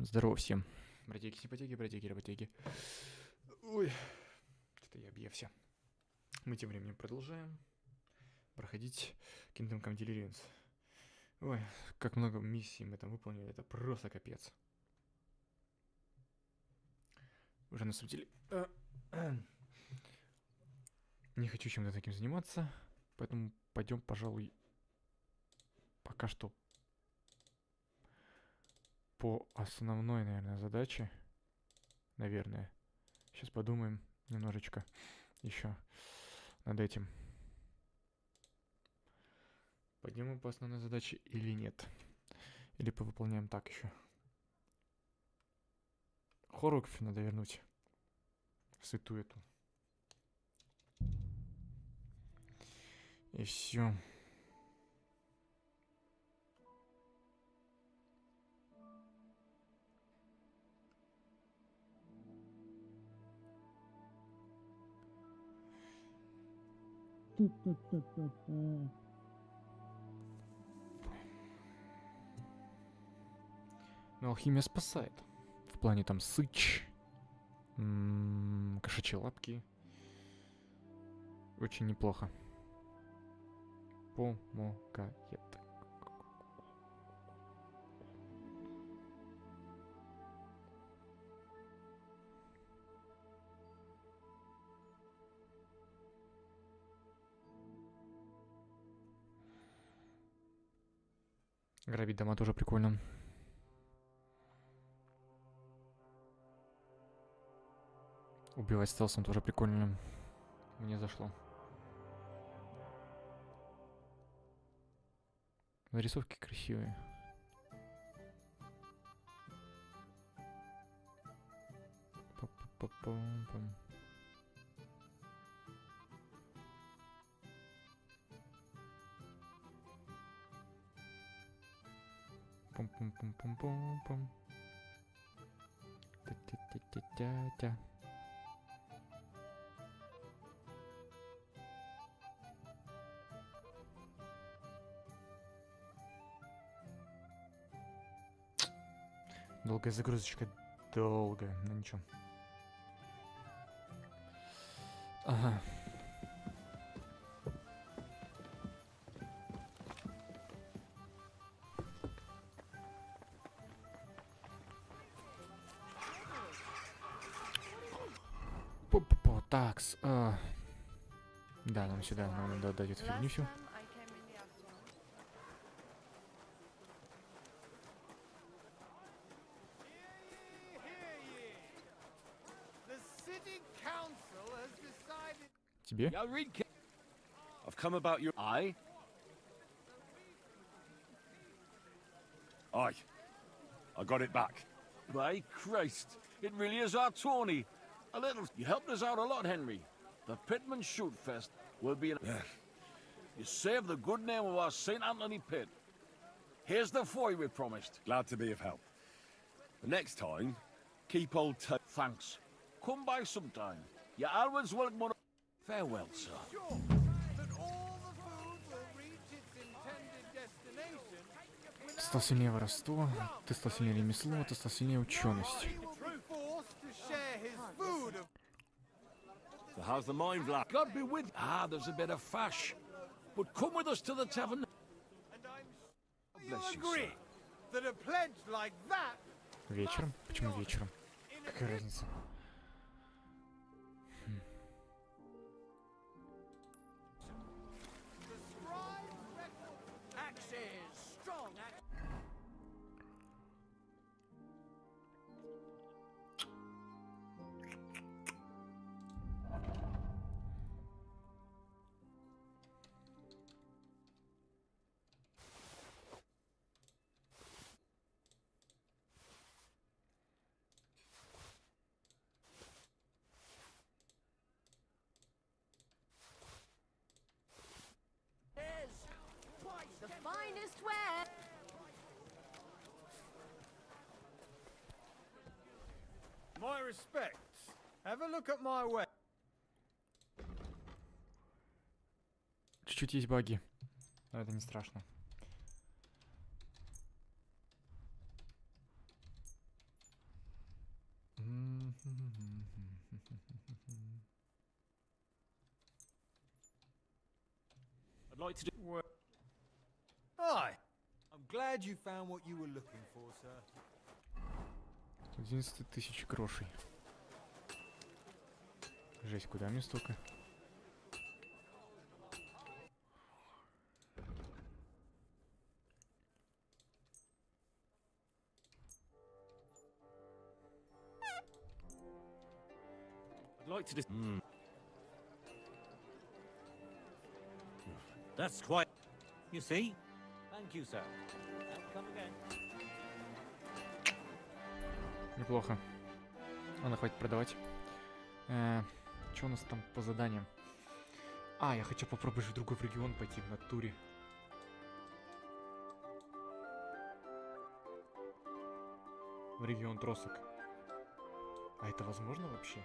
Здорово всем. Братейки, симпатяги, братейки, работяги. Ой, что-то я объелся. Мы тем временем продолжаем проходить Kingdom Come Deliverance. Ой, как много миссий мы там выполнили, это просто капец. Уже на самом деле не хочу чем-то таким заниматься, поэтому пойдем, пожалуй, пока что по основной, наверное, задаче. Наверное. Сейчас подумаем немножечко еще над этим. Пойдем мы по основной задаче или нет? Или повыполняем так еще? Хороков надо вернуть. Святую эту. И все. Но алхимия спасает. В плане там сыч, кошачьи лапки. Очень неплохо. Помогает. Грабить дома тоже прикольно. Убивать стелсом тоже прикольно. Мне зашло. Нарисовки красивые. Па-па-па-пам-пам. Пум-пум-пум-пум-пум-пум. Та-та-та-та-та-та. Долгая загрузочка. Долгая. Ну ничего. Ага. Пу-пу-пу. Такс. Да, нам сюда надо дать эту фигню всю. Тебе? I've come about your eye. Aye. I got it back. By Christ, it really is our Tony. A little. You helped us out a lot, Henry. The Pitman Shoot Fest will be. You saved the good name of our St. Anthony Pit. Here's the foy we promised. Glad to be of help. The next time, keep old Thanks. Come by sometime. You're always welcome. Farewell, sir. Ты стал сильнее воровство, ты стал сильнее ремесло, ты стал сильнее ученость. So how's the mind, lad? God be with. There's a bit of fash. But come with us to the tavern. Bless you, sir. That a pledge like that. Вечером? Почему вечером? Какая разница? The finest wear. My respects. Have a look at my way. Чуть-чуть есть баги. Но это не страшно. I'd like to do. Hi. I'm glad you found what you were looking for, sir. 11 тысяч грошей. Жесть, куда мне столько? I'd like to. That's quite. You see? Thank you, sir. Come again. Неплохо. Ладно, хватит продавать. Что у нас там по заданиям? А, я хочу попробовать в другой регион пойти в натуре. В регион тросок. А это возможно вообще?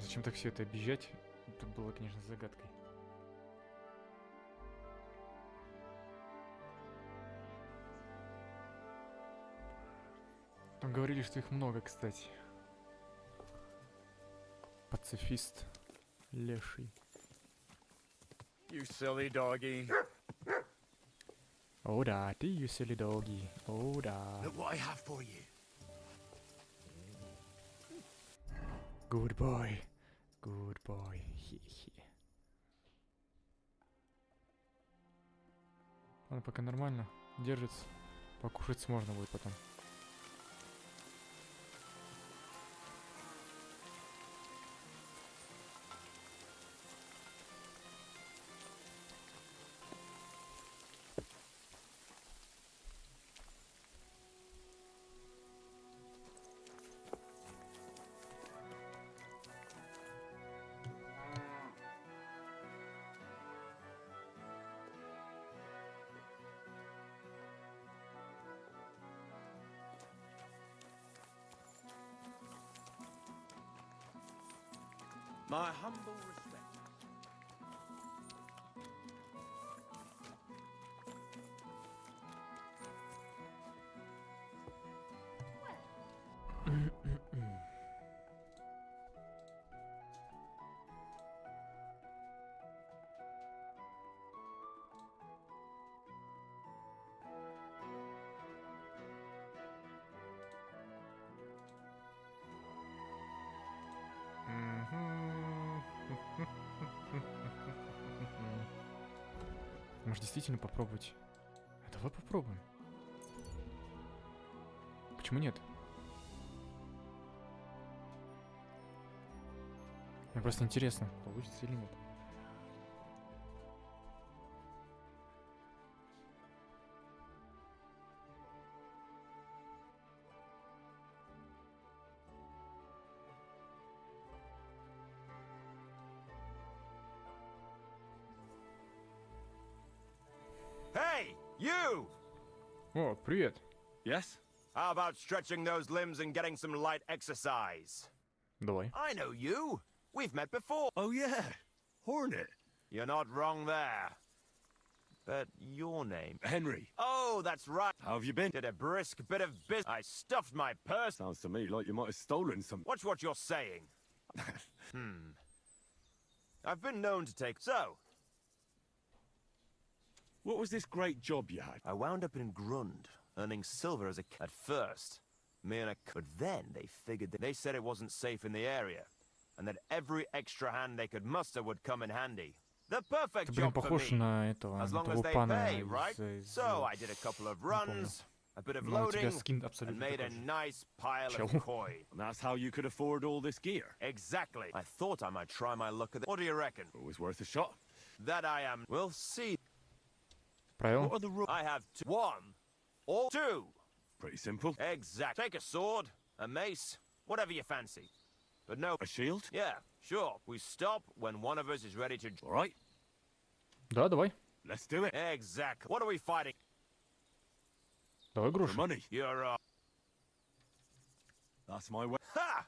Зачем так все это объезжать? Это было, конечно, загадкой. Там говорили, что их много, кстати. Пацифист. Леший. You silly doggy. О да, ты you silly doggy. О да. Look what I have for you. Good boy. Good boy. Хе-хе. Ладно, пока нормально. Держится. Покушать можно будет потом. My humble respect. Может, действительно попробовать? А давай попробуем. Почему нет? Мне просто интересно, получится или нет. Hey, you! О, привет. Yes? How about stretching those limbs and getting some light exercise? Давай. I know you. We've met before. Oh, yeah. Hornet. You're not wrong there. But your name? Henry. Oh, that's right. How have you been? Did a brisk bit of business. I stuffed my purse. Sounds to me like you might have stolen some. Watch what you're saying. I've been known to take... So, What was this great job you had? I wound up in Grund, earning silver as a... At first, me and a... But then they figured that... They said it wasn't safe in the area, and that every extra hand they could muster would come in handy. The perfect Ты, блин, job for похож me. на этого, As на long as того they пана pay, right? из... So I did a couple of runs, a bit of Ну, у тебя loading, скин and абсолютно made a такой же. nice pile Чел. of coin. And that's how you could afford all this gear. Exactly. I thought I might try my luck at it. What do you reckon? Always worth a shot. That I am. We'll see. Правило? What are the rules? I have one or two. Pretty simple. Exact. Take a sword, a mace, whatever you fancy. But no. A shield? Yeah, sure. We stop when one of us is ready to. All right, Да, давай. let's do it. Exactly. What are we fighting? Давай For грушу. money. You're That's my way. Ha!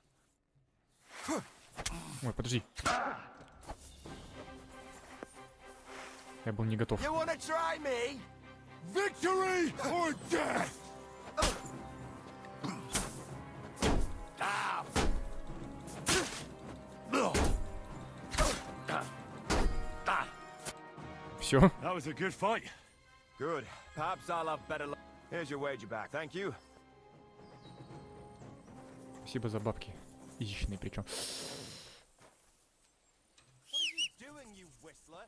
Ой, подожди. Я был не готов. You wanna try me? Victory or death! Ah! Все. That was a good fight. Good. Perhaps I'll have better luck. Here's your wager back. Thank you. Спасибо за бабки. Изичные причем. What are you doing, you whistler?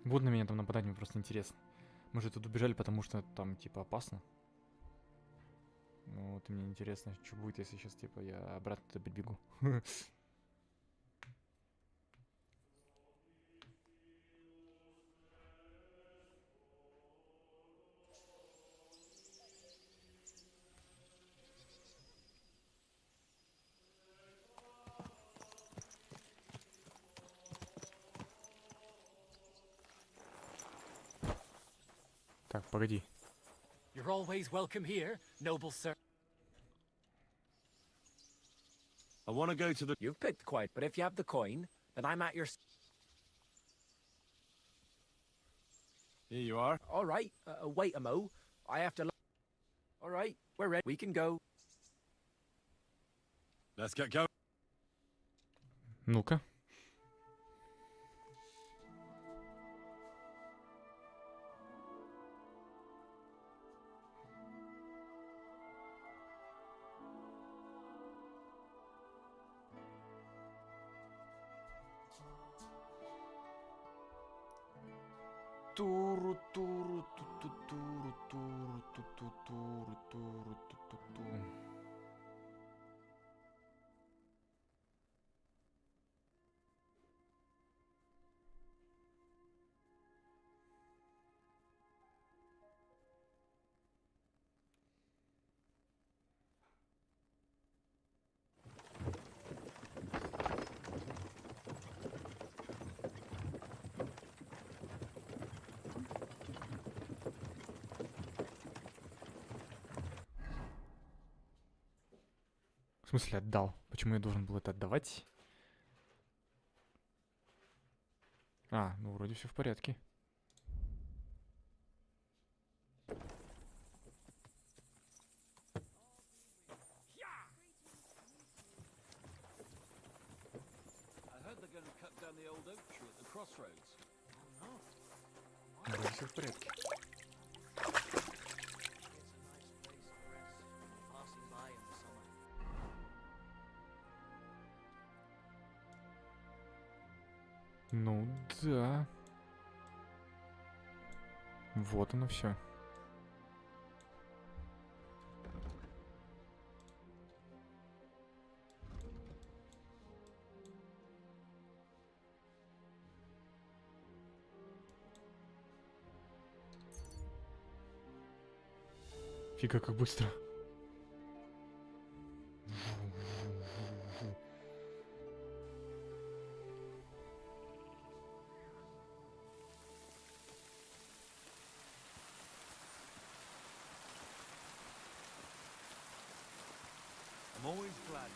Будут на меня там нападать, мне просто интересно. Мы же тут убежали, потому что там типа опасно. Ну вот и мне интересно, что будет, если сейчас типа я обратно туда прибегу. Так, погоди. You're always welcome here, noble sir. I want to go to the... You've picked quite, but if you have the coin, then I'm at your... Here you are. All right, wait a mo. I have to... All right, we're ready. We can go. Let's get going. Ну-ка. Туру, туру, ту-ту, туру, туру, ту-ту, туру, туру, ту-ту-ту. В смысле отдал? Почему я должен был это отдавать? А, ну вроде все в порядке. I heard they're going to cut down the old oak tree at the crossroads. Вроде все в порядке. Ну да. Вот оно все. Фига как быстро. I'm always glad.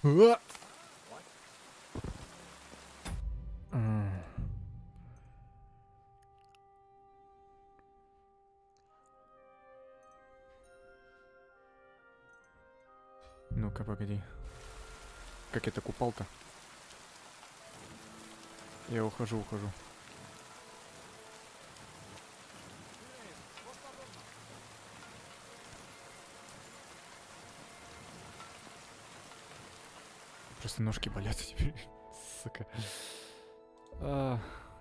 А! М. Ну-ка, погоди. Как я так упал-то? Я ухожу. Просто ножки болят теперь. Сука.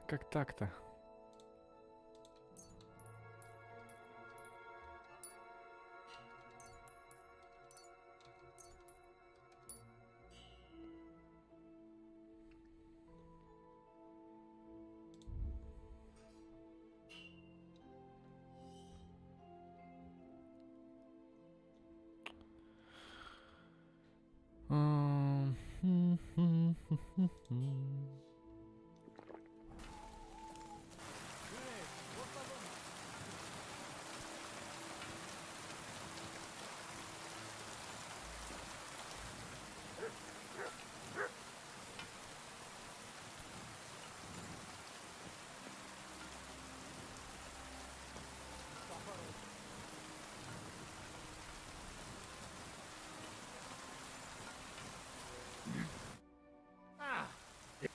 Как так-то?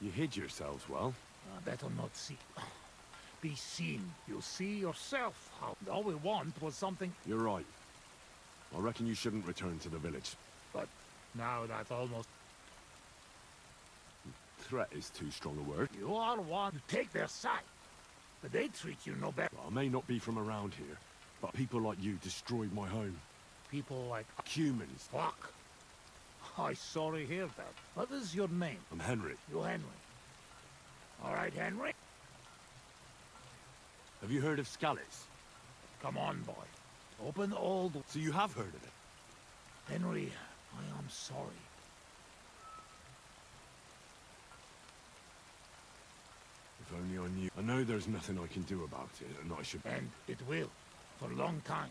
You hid yourselves well. Better not see. Be seen. You see yourself how all we want was something. You're right. I reckon you shouldn't return to the village. But now that almost Threat is too strong a word. you are one to take their side, but they treat you no better. I may not be from around here, but people like you destroyed my home. People like Humans. fuck. I sorry hear that. What is your name? I'm Henry. You Henry. All right, Henry. Have you heard of Scallis? Come on, boy. Open all the... So you have heard of it? Henry, I am sorry. If only I knew. I know there's nothing I can do about it, and I should... And it will, for a long time.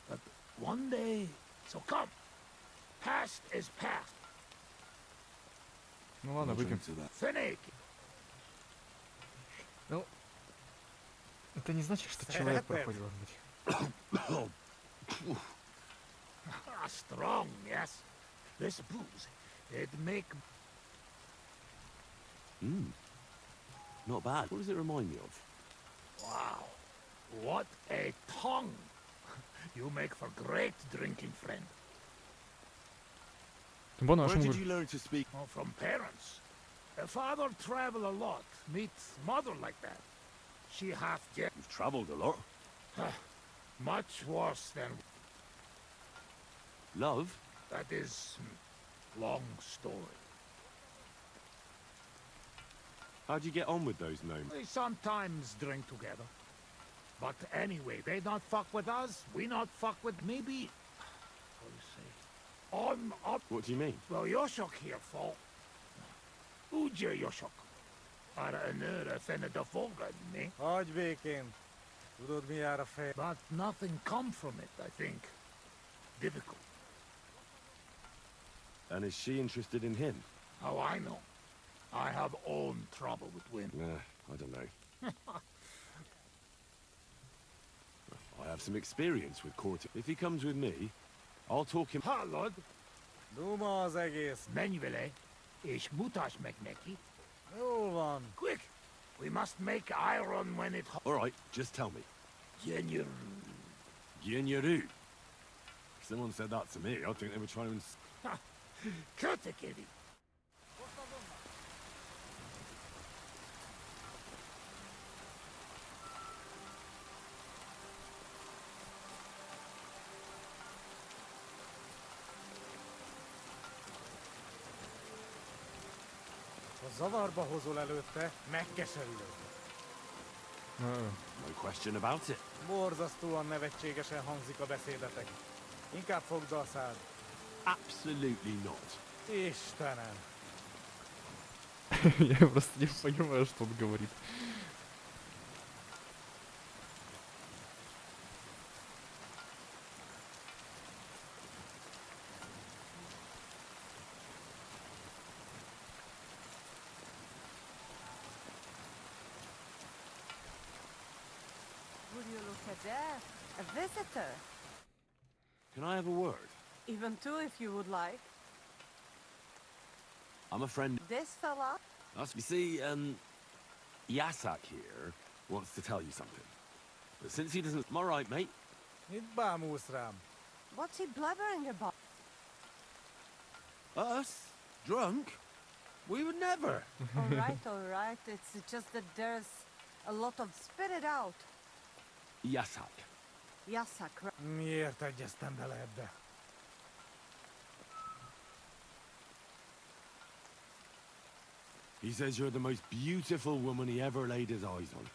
But one day... So come. Past is past. Ну ладно, выпьем. to that. Finish. Ну, это не значит, что человек проходит вообще. Strong, yes. This booze, it make... Not bad. What does it remind me of? Wow. What a tongue. You make for great drinking friend. Вон Where нашему did you learn to speak? Oh, from parents. Father travel a lot. Meet mother like that. She half dead. You've travelled a lot. Much worse than... Love? That is... long story. How'd you get on with those gnomes? We sometimes drink together. But anyway, they not fuck with us, we not fuck with... Maybe... How do you say? On up... What do you mean? Well, Yoshok here, folk. Uje Yoshok. Are een finne de volgen, nee? Hagyj békén. Tudod, mi jár a fej? But nothing come from it, I think. Difficult. And is she interested in him? How I know? I have own trouble with women. Nah, I don't know. I have some experience with courting. If he comes with me, I'll talk him... Hallod, Duma az egész. menj vele, és mutasd meg neki. Jól van. Quick, we must make iron when it... All right, just tell me. Jenyer. Gyenyaru. If someone said that to me, I'd think they were trying to... Kötekedi. Ha zavarba hozol előtte, megkeserülök. No question about it. Borzasztóan nevetségesen hangzik a beszédetek. Inkább fogd a szád. Absolutely not. Istenem! Я просто не понимаю, что он говорит. a guest, a visitor. Can I have a word? Even two if you would like. I'm a friend. This fella? You see, Yasak here wants to tell you something. But since he doesn't... I'm all right, mate. Itt bámulsz rám. What's he blubbering about? Us? Drunk? We would never. All right. It's just that there's a lot of... Spit it out. Yasak. Yasak, right? Miért egyeztem bele ebbe? He says you're the most beautiful woman he ever laid his eyes on.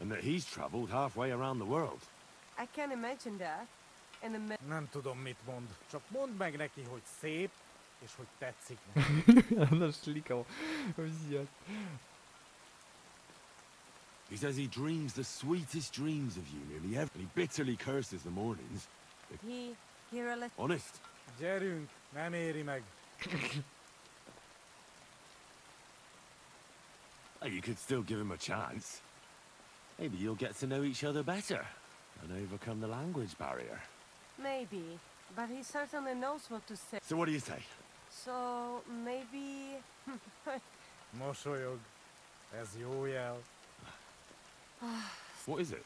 And that he's traveled halfway around the world. I can imagine that. In the Nem tudom, mit mond. Csak mondd meg neki, hogy szép, és hogy tetszik neki. Она шликала. Взять. He says he dreams the sweetest dreams of you nearly every... He bitterly curses the mornings. He really... Honest. Gyerünk, nem éri meg. Well, you could still give him a chance. Maybe you'll get to know each other better and overcome the language barrier. Maybe, but he certainly knows what to say. So what do you say? So, maybe... Mosolyog. Ez jó jel. What is it?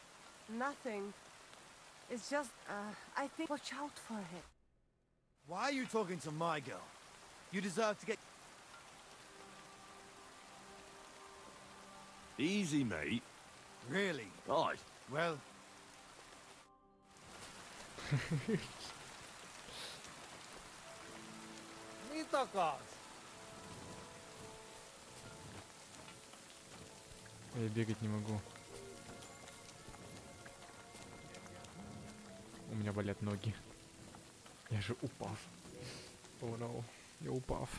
Nothing. It's just, I think... Watch out for him. Why are you talking to my girl? You deserve to get... Easy, mate. Really? Aye. Well... Mit akarsz? Я бегать не могу. У меня болят ноги. Я же упав. О, no. Я упав.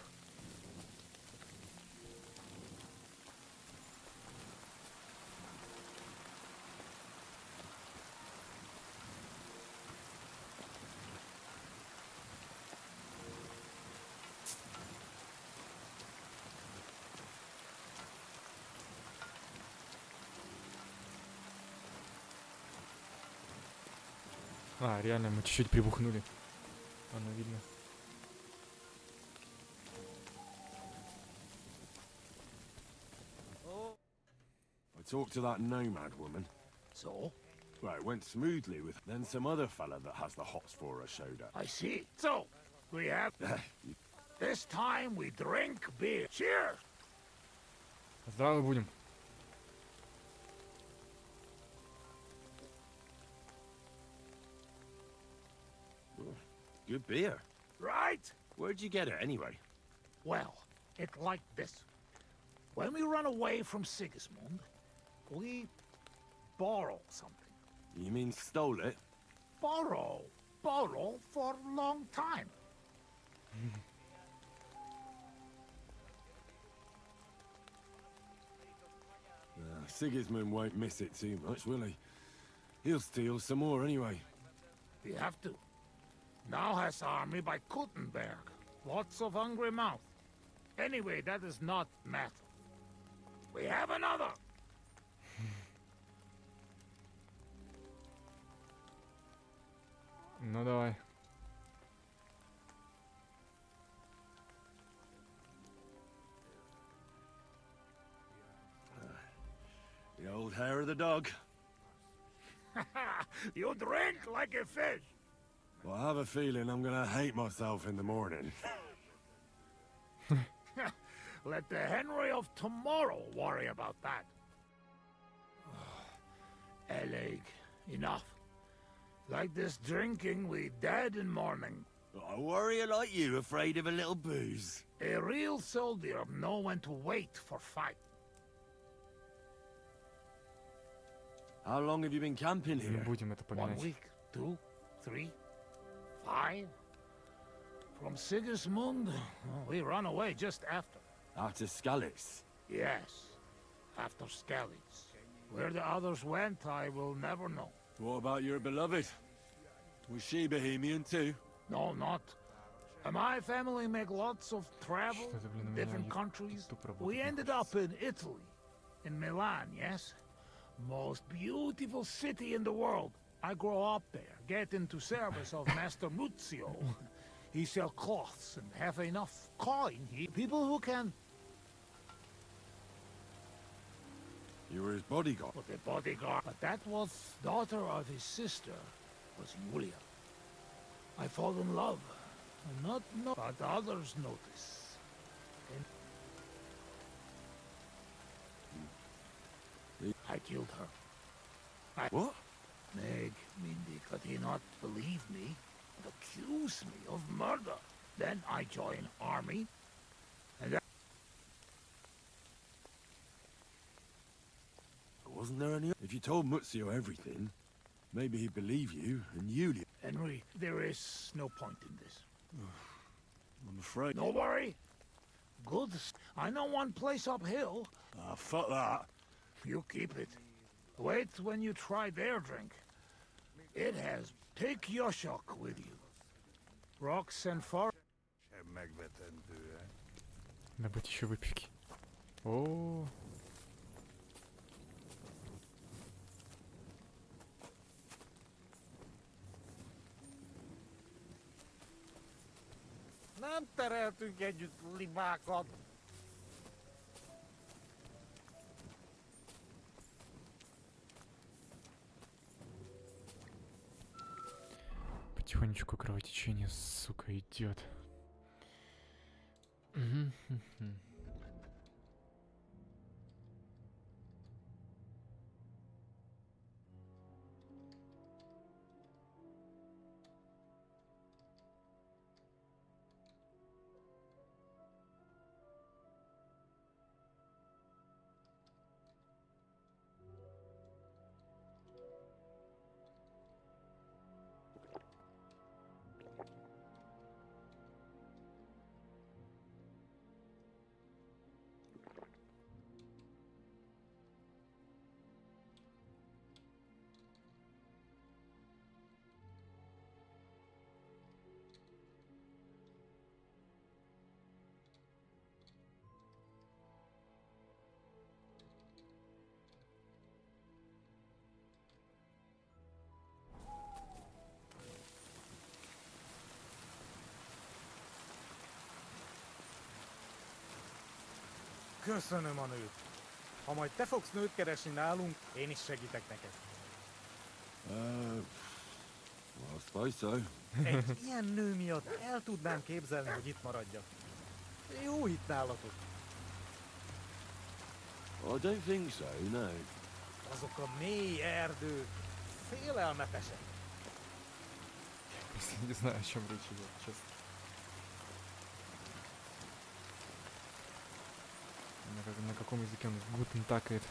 А, реально, мы чуть-чуть прибухнули. Оно видно. I talked to that nomad woman. So? Well, it went smoothly with... Then some other fella that has the hots for her showed up. I see. So, we have... This time we drink beer. Cheers! Здравы будем. Good beer. Right? Where'd you get it anyway? Well, it's like this. When we run away from Sigismund, we borrow something. You mean stole it? Borrow for a long time. Sigismund won't miss it too much, will he? He'll steal some more anyway. We have to. Now has army by Kuttenberg. Lots of hungry mouth. Anyway, that is not matter. We have another. Ну давай. The old hair of the dog. You drink like a fish. Well, I have a feeling I'm gonna hate myself in the morning. Let the Henry of tomorrow worry about that. Eleg, enough. Like this drinking, we dead in morning. A warrior like you, afraid of a little booze. A real soldier know when to wait for fight. How long have you been camping Не here? будем это 1 поминать. week, 2, 3, 5. From Sigismund, we run away just after. After Skalitz. Yes, after Skalitz. Where the others went, I will never know. What about your beloved? Was she Bohemian too? No, not. My family make lots of travel, Что-то, блин, у меня different YouTube countries. туп работает, We мне ended кажется. up in Italy, in Milan, yes? Most beautiful city in the world. I grow up there, get into service of Master Muzio. He sell cloths and have enough coin. People who can... You were his bodyguard. But the bodyguard... But that was daughter of his sister, was Julia. I fall in love. And not know, but others notice. And I killed her. What? Meg, Mindy, could he not believe me and accuse me of murder? Then I join army, and Wasn't there any... If you told Muzio everything, maybe he'd believe you, and Julia... Henry, there is no point in this. I'm afraid... No worry. Good. I know one place uphill. Ah, fuck that. You keep it. Wait when you try their drink. It has... Take Yoshok with you. Rocks and forest. Надо быть еще выпивки. О. Nem tereltünk együtt libákat. Потихонечку кровотечение, сука, идет. Köszönöm a nőt. Ha majd te fogsz nőt keresni nálunk, én is segítek neked. Well, I suppose so. Egy ilyen nő miatt el tudnám képzelni, hogy itt maradjak. Jó itt nálatok. I don't think so, no. Azok a mély erdők félelmetesek. Просто не знаю, о чем речь идет, честно. На каком языке он гутен такает.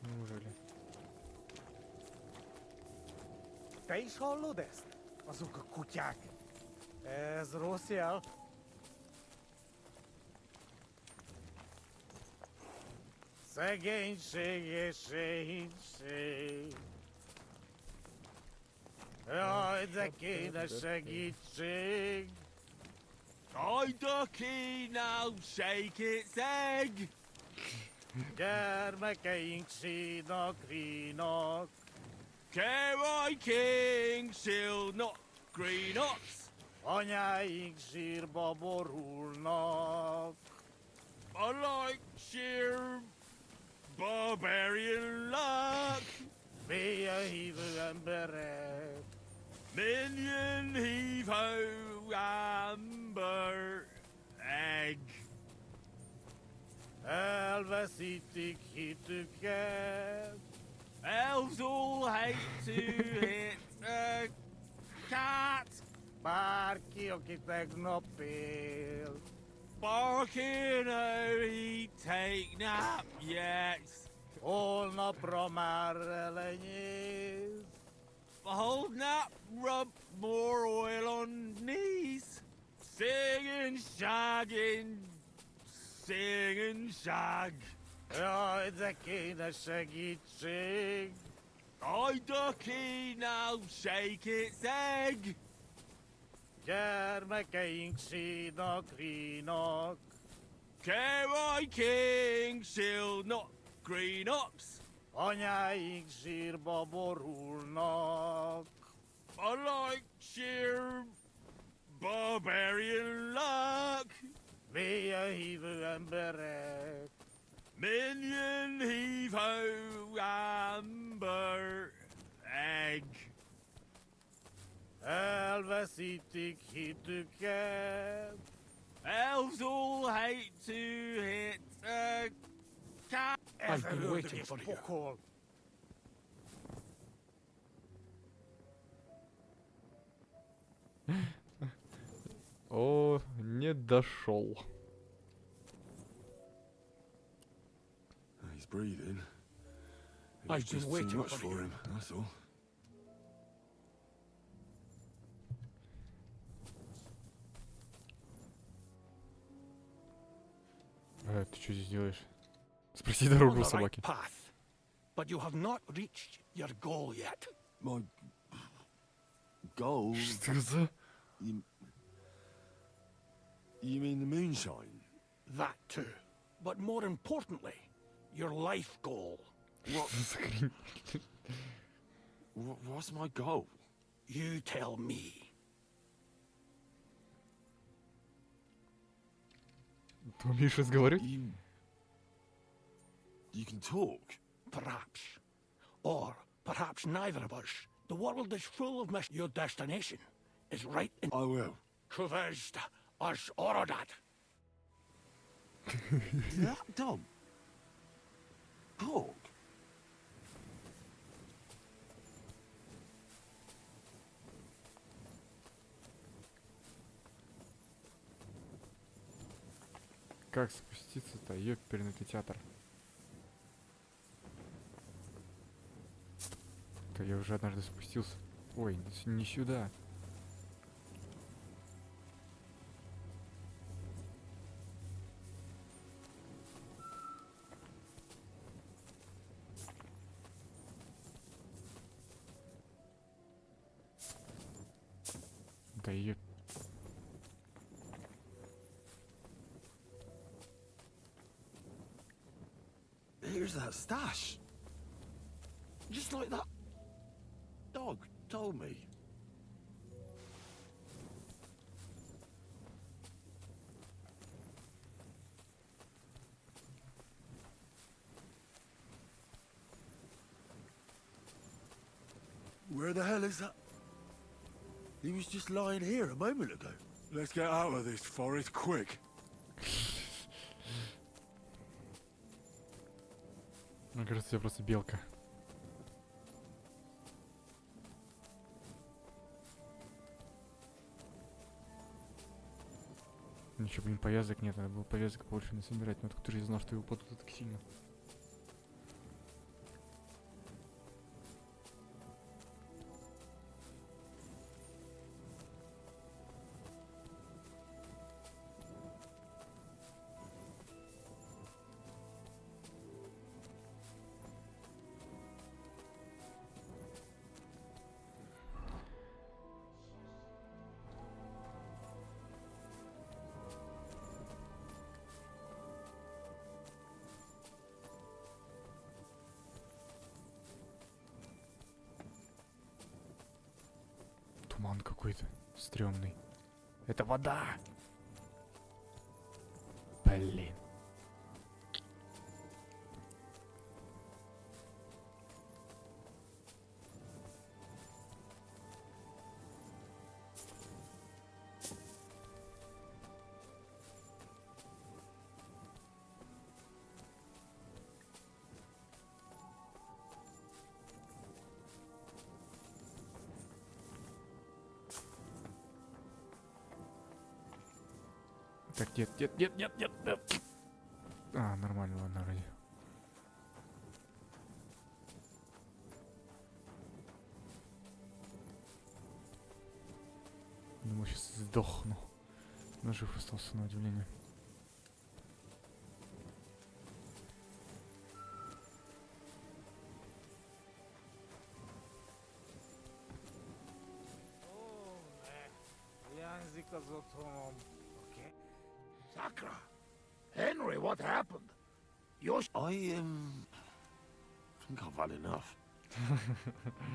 Neужели? Te is hallod ezt? Azok a kutyák. Ez rossz jel. Szegénység és szegénység. Jaj, de kéne segítség. Kinda keen now, shake its egg! Gyermekeink sínak, rínak. Carry King, shield not green ox. Anyáink sírba borulnak. I like sheer barbarian luck. Mélyen hívő emberek. Minion heave ho amber egg. Elveszítik hitüket. Elves all hate to hit a cat, Barki och inte knoppel. Barking out, take nap, yes. All no promarelenis. Behold nap, rub more oil on knees. Singing, shagging, singing, shag. Ja, det kina shagitchig. I ducky now, shake its egg. Järme king sinok rinok. Care king, shield not green ox. Onya ing sir boborulnok. I like sheer barbarian luck. Via hivu emberek. Minion heave ho amber egg. Elvesitik hituket. Elves all hate to hit a cat. I've been waiting for you. Pokol. О, не дошел. He's breathing. I've It's been just waiting too much for for you. him, that's all. Ты что здесь делаешь? Спроси дорогу On у the right собаки. path, but you have not reached your goal yet. My goal? Что за... You mean the moonshine? That too. But more importantly, your life goal. What? за хрень? What's my goal? You tell me. Ты умеешь разговаривать? You can talk? Perhaps. Or perhaps neither of us. The world is full of Your destination is right in I will. Kuvest as Orodat. Did that dog talk? Как спуститься-то? Ёперный ты театр. Да я уже однажды спустился. Ой, не сюда. Да ёп... Here's that stash. Just like that dog told me. Where the hell is that? He was just lying here a moment ago. Let's get out of this forest quick. Мне кажется, я просто белка. Ничего, блин, повязок нет, надо было повязок больше не собирать, но откуда же я знал, что его упадут так сильно. Туман какой-то стрёмный. Это вода! Блин. Так, нет. А, нормально, ладно, вроде. Думаю, сейчас сдохну. Но жив остался, на удивление. Sakra! Henry, what happened? I think I've had enough.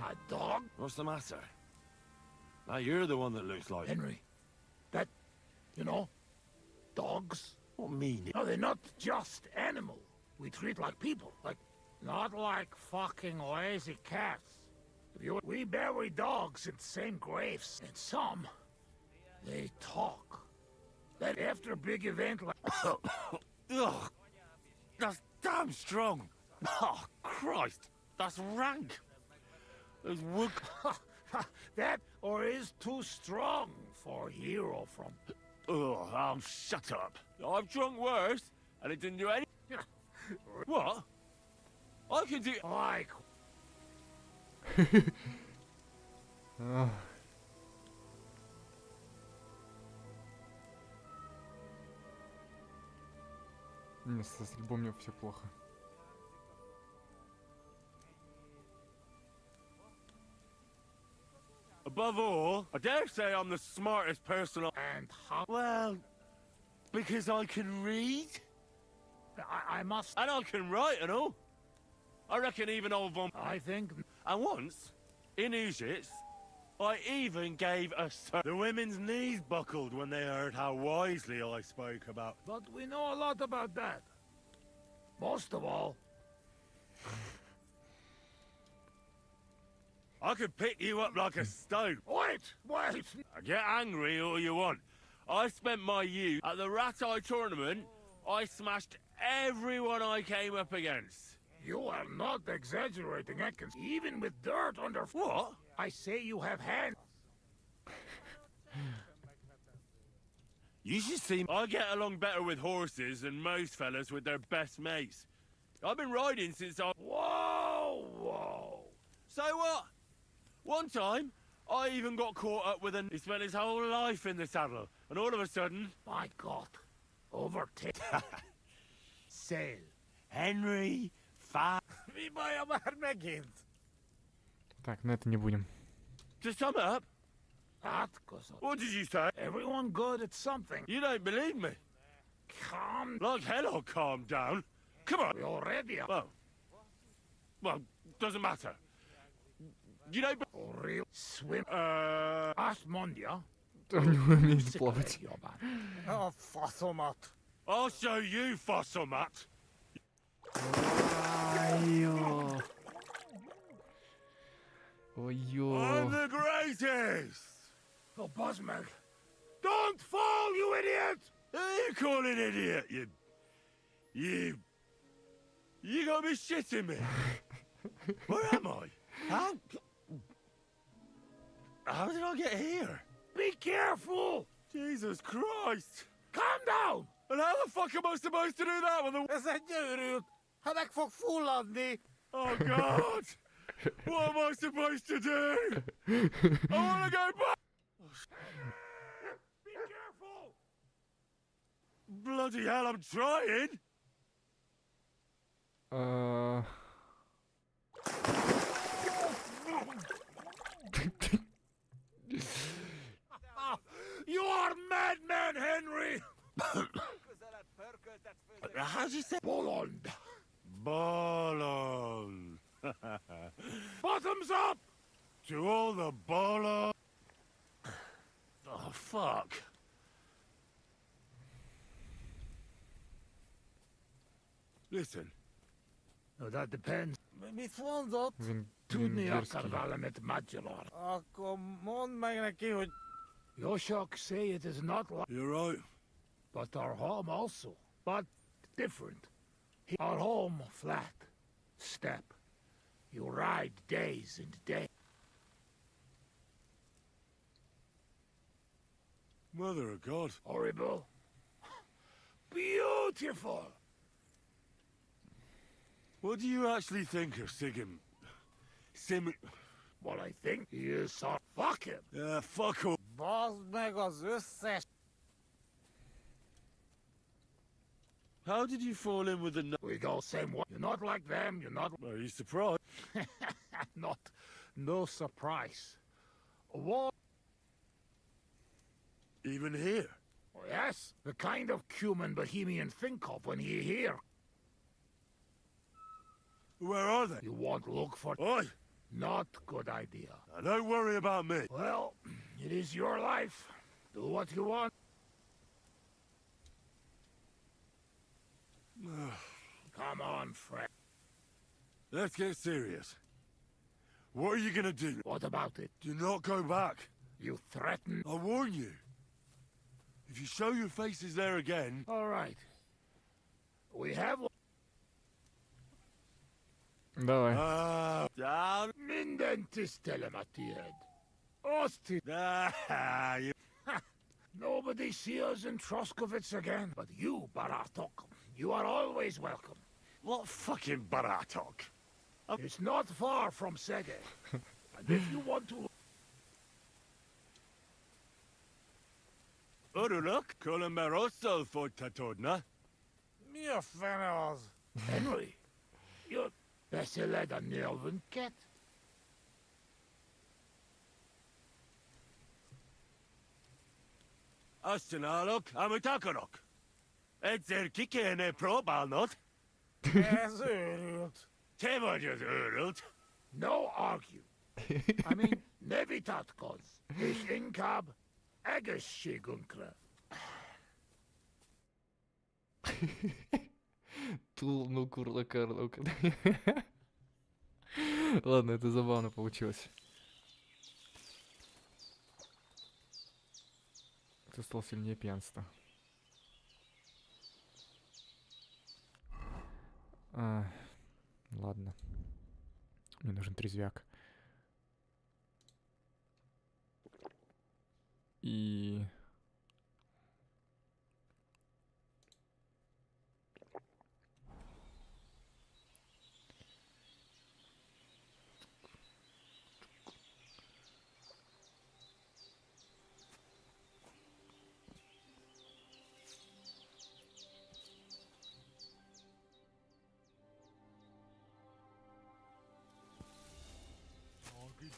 A dog? What's the matter? Now you're the one that looks like... Henry, that, you know, dogs. What mean? No, they're not just animals. We treat like people, like, not like fucking lazy cats. We bury dogs in the same graves, and some, they talk. Then after a big event like... Ugh, that's damn strong. Oh, Christ, that's rank. Those wood... That or is too strong for a hero from... Ugh, oh, shut up. I've drunk worse, and it didn't do any... What? I can do... Like... А. Не, со стрельбой у меня все плохо. Above all, I dare say I'm the smartest person And how... Well, because I can read, I must... and I can write and all. I reckon even old Von... I think... And once, in Egypt, I even gave a... The women's knees buckled when they heard how wisely I spoke about... But we know a lot about that. Most of all... I could pick you up like a stone. Wait! Get angry all you want. I spent my youth at the Rat Eye tournament. I smashed everyone I came up against. You are not exaggerating, Atkins. Even with dirt under... What? I say you have hands. You should see... I get along better with horses than most fellas with their best mates. I've been riding since I... Whoa! So what? One time, I even got caught up with He spent his whole life in the saddle, and all of a sudden... My God. Overtake. Sail. Henry... Mi baja már megint? Так, на это не будем. To sum up, Atkoso. what did you say? Everyone good at something. You don't believe me? Calm. Like hell I'll calm down. Come on. We already are. Well, doesn't matter. You know... Real swim. Asmondia. Кто не умеет плавать. A faszomat. I'll show you, fossil Matt. Ой-ё. Ой-ё. I'm the greatest! Oh, Buzzmag. Don't fall, you idiot! Who you call an idiot, You gotta be shitting me. Where am I? How did I get here? Be careful! Jesus Christ! Calm down! And how the fuck am I supposed to do that with a... Ez egy őrült! Ha meg fog fulladni! Oh God! What am I supposed to do? I wanna go back! Be careful! Bloody hell, I'm trying! You are madman, Henry! How'd you say? Bolond. Bolon. Bottoms up! To all the bolon. Oh, fuck. Listen. No, that depends. Mit mondott? Tudni Венгерский. akar valamit magyarul. Akkor mondd meg neki, hogy... Yoshok say it is not like... You're right. But our home also. But different. Our home flat. Step. You ride days and days. Mother of God. Horrible. Beautiful! What do you actually think of Sim... Well, I think he is so... Fuck him! Fuck off. Bazd meg az összes... How did you fall in with the... We go same way. You're not like them, you're not... Are you surprised? No surprise. What? Even here? Oh, yes, the kind of human Bohemian think of when you hear. Where are they? You won't look for... Oi! Not good idea. Now, don't worry about me. Well, it is your life. Do what you want. Come on, Fred. Let's get serious. What are you gonna do? What about it? Do not go back. You threaten... I warn you. If you show your faces there again... All right. We have... Давай. Down. Minden tisztelemet Osti. You... Nobody see us in Troskovitz again. But you, Baratok, you are always welcome. What fucking baratok? It's not far from Sege. And if you want to... Uruluk, Colomeroso for Tatodna. Mi a fene az? Henry, you're better led than the elven cat. Astenalok, Amutakarok. Egyszer ki kéne próbálnod. Ez őrült. Te vagy az őrült. No argue. I mean, ne vitatkozz, és inkább egészségünkre. Тул, ну курла карлок. Ладно, это забавно получилось. Кто стал сильнее пьянства? Ладно. Мне нужен трезвяк. И...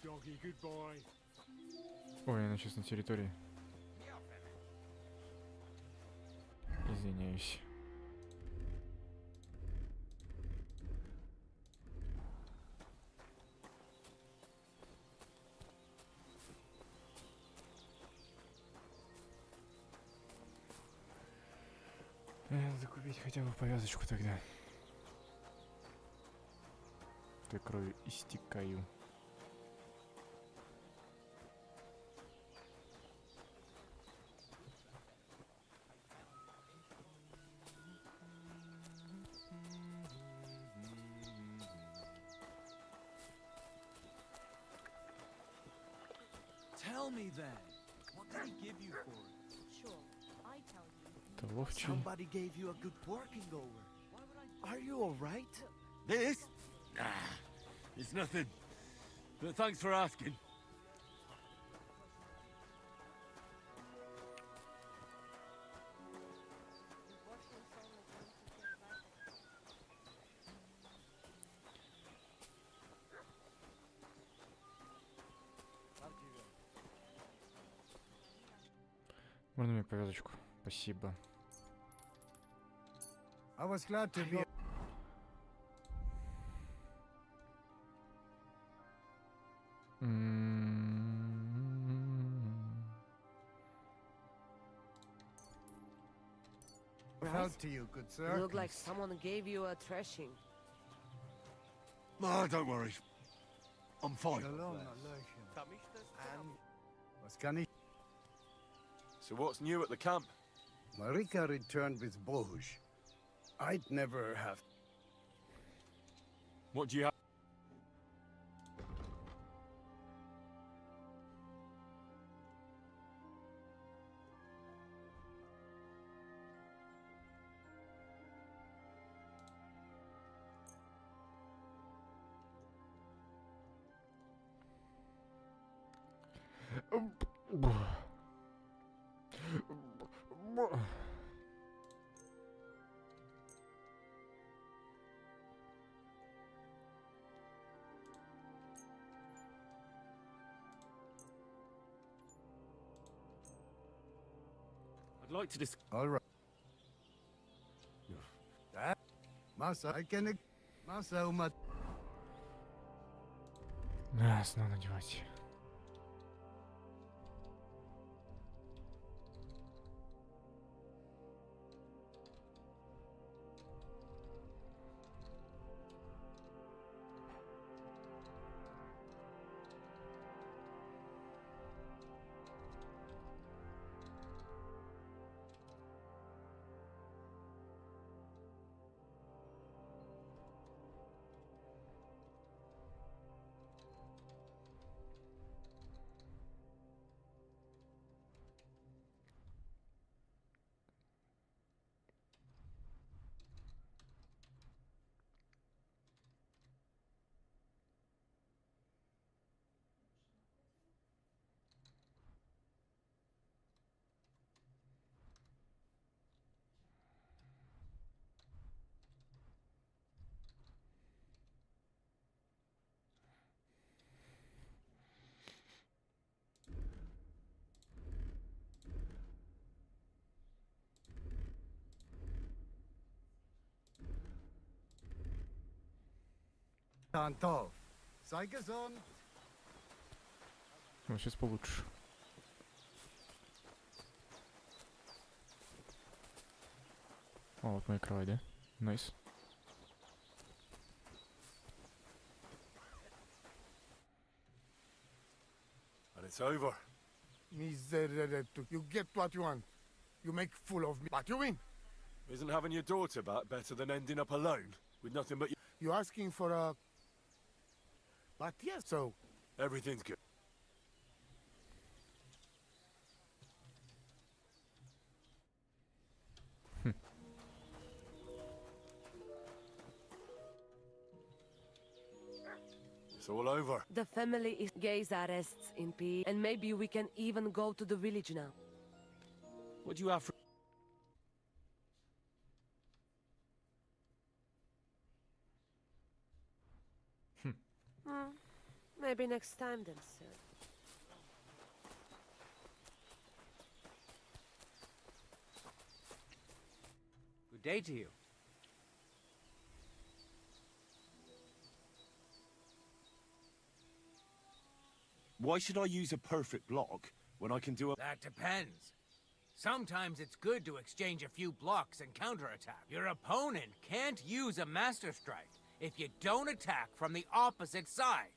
Doggy, goodbye. Ой, она сейчас на территории. Извиняюсь. Надо купить хотя бы повязочку тогда. Я кровью истекаю. Tell me then, what did he give you for it? Sure, I tell you. Это ловчий. Somebody gave you a good working over. Are you all right? This? Nah, it's nothing. But thanks for asking. Можно мне повязочку? Спасибо. I was glad to be... Out to you, good sir. You look like someone gave you a thrashing. Ah, don't worry. I'm fine. Shalom aleichem. And... Was kann ich... So what's new at the camp? Marika returned with Bohush. I'd never have... What do you have? I'd like to All right. That Masa, I can Masa umat. Да, снова надевать. Tantov. Saigazon. Ну, сейчас получше. О, вот моя кровать, да? Найс. And it's over. Misereretu. You get what you want. You make fool of me. But you win. Isn't having your daughter back better than ending up alone with nothing but you? You're asking for a... But yes, so... Everything's good. It's all over. The family is gaze arrests in peace, and maybe we can even go to the village now. What do you have for... Maybe next time then, sir. Good day to you. Why should I use a perfect block when I can do a... That depends. Sometimes it's good to exchange a few blocks and counterattack. Your opponent can't use a master strike if you don't attack from the opposite side.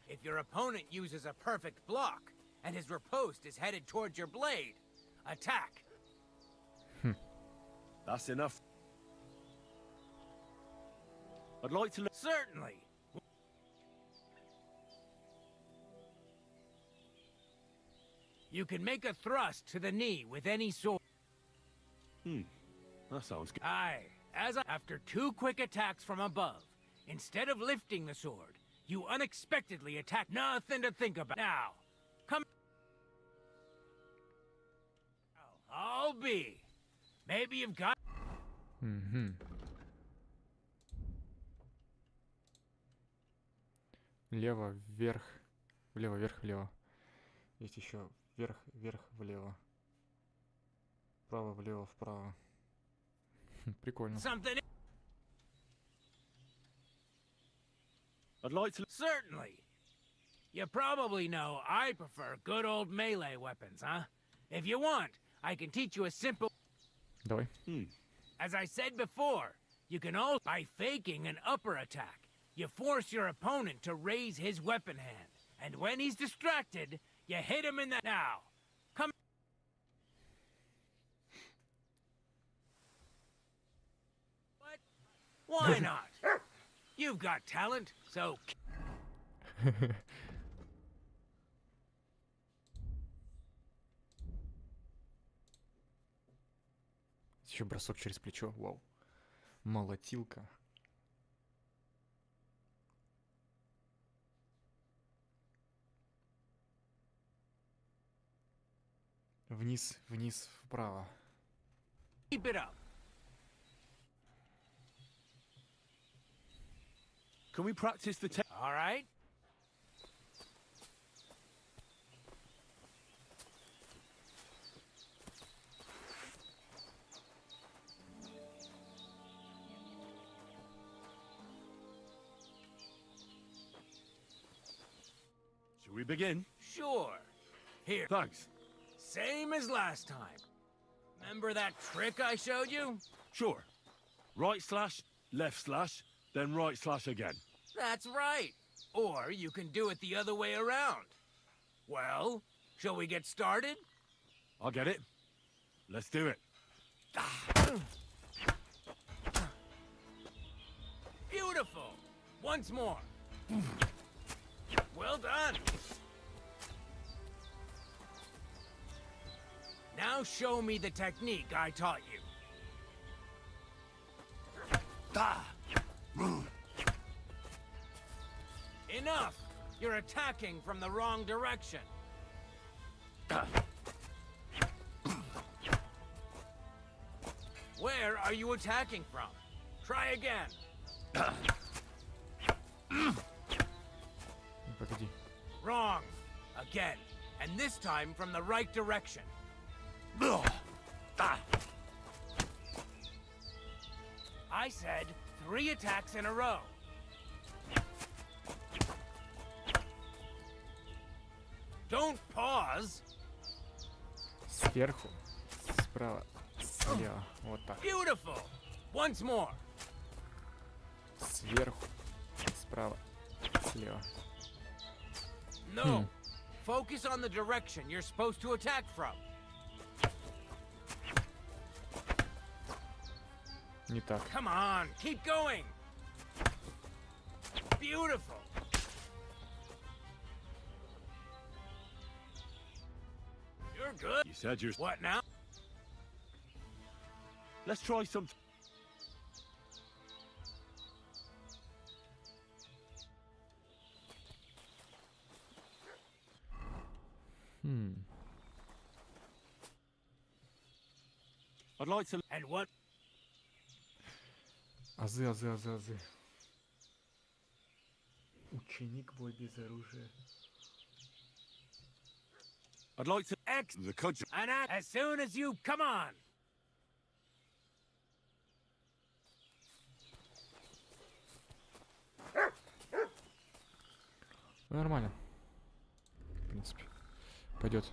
If your opponent uses a perfect block and his riposte is headed towards your blade, attack. That's enough. I'd like to... Certainly. You can make a thrust to the knee with any sword. That sounds good. Aye, after two quick attacks from above, instead of lifting the sword, you unexpectedly attack. Nothing to think about. Now, come. I'll be. Maybe you've got. Влево, вверх, влево, вверх, влево. Есть еще вверх, вверх, влево. Вправо, влево, вправо. Прикольно. Something. I'd like to... Certainly. You probably know I prefer good old melee weapons, huh? If you want, I can teach you a simple... Давай. As I said before, you can also... By faking an upper attack, you force your opponent to raise his weapon hand. And when he's distracted, you hit him in the... Now, come... What? Why not? You've got talent, so... Еще бросок через плечо. Вау. Молотилка. Вниз, вниз, вправо. Keep it up. Can we practice the All right. Shall we begin? Sure. Here. Thanks. Same as last time. Remember that trick I showed you? Sure. Right slash, left slash, then right slash again. That's right. Or you can do it the other way around. Well, shall we get started? I get it. Let's do it. Beautiful. Once more. Well done. Now show me the technique I taught you. Enough! You're attacking from the wrong direction. Where are you attacking from? Try again. Погоди. Wrong. Again. And this time from the right direction. I said 3 attacks in a row. Don't pause. Сверху, справа, слева. Вот так. Beautiful. Once more. Сверху, справа, слева. No. Focus on the direction you're supposed to attack from. Не так. Come on, keep going. Beautiful. You're good. You said you're... What now? Let's try some... I'd like to... And what? Азы, азы, азы, азы. Ученик бой без оружия. I'd like to... X. The country... And as soon as you come on. Ну, нормально. В принципе. Пойдет.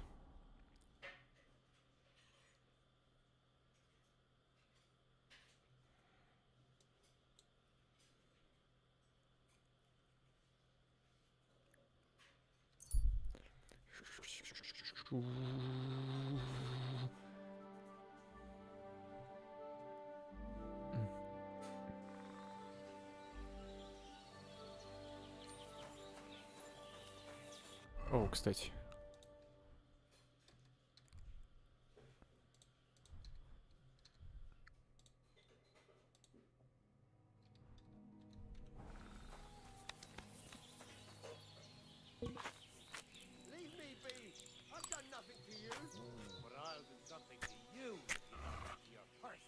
О, кстати. Leave me be. I've done nothing to you. But I'll do something to you. Your purse.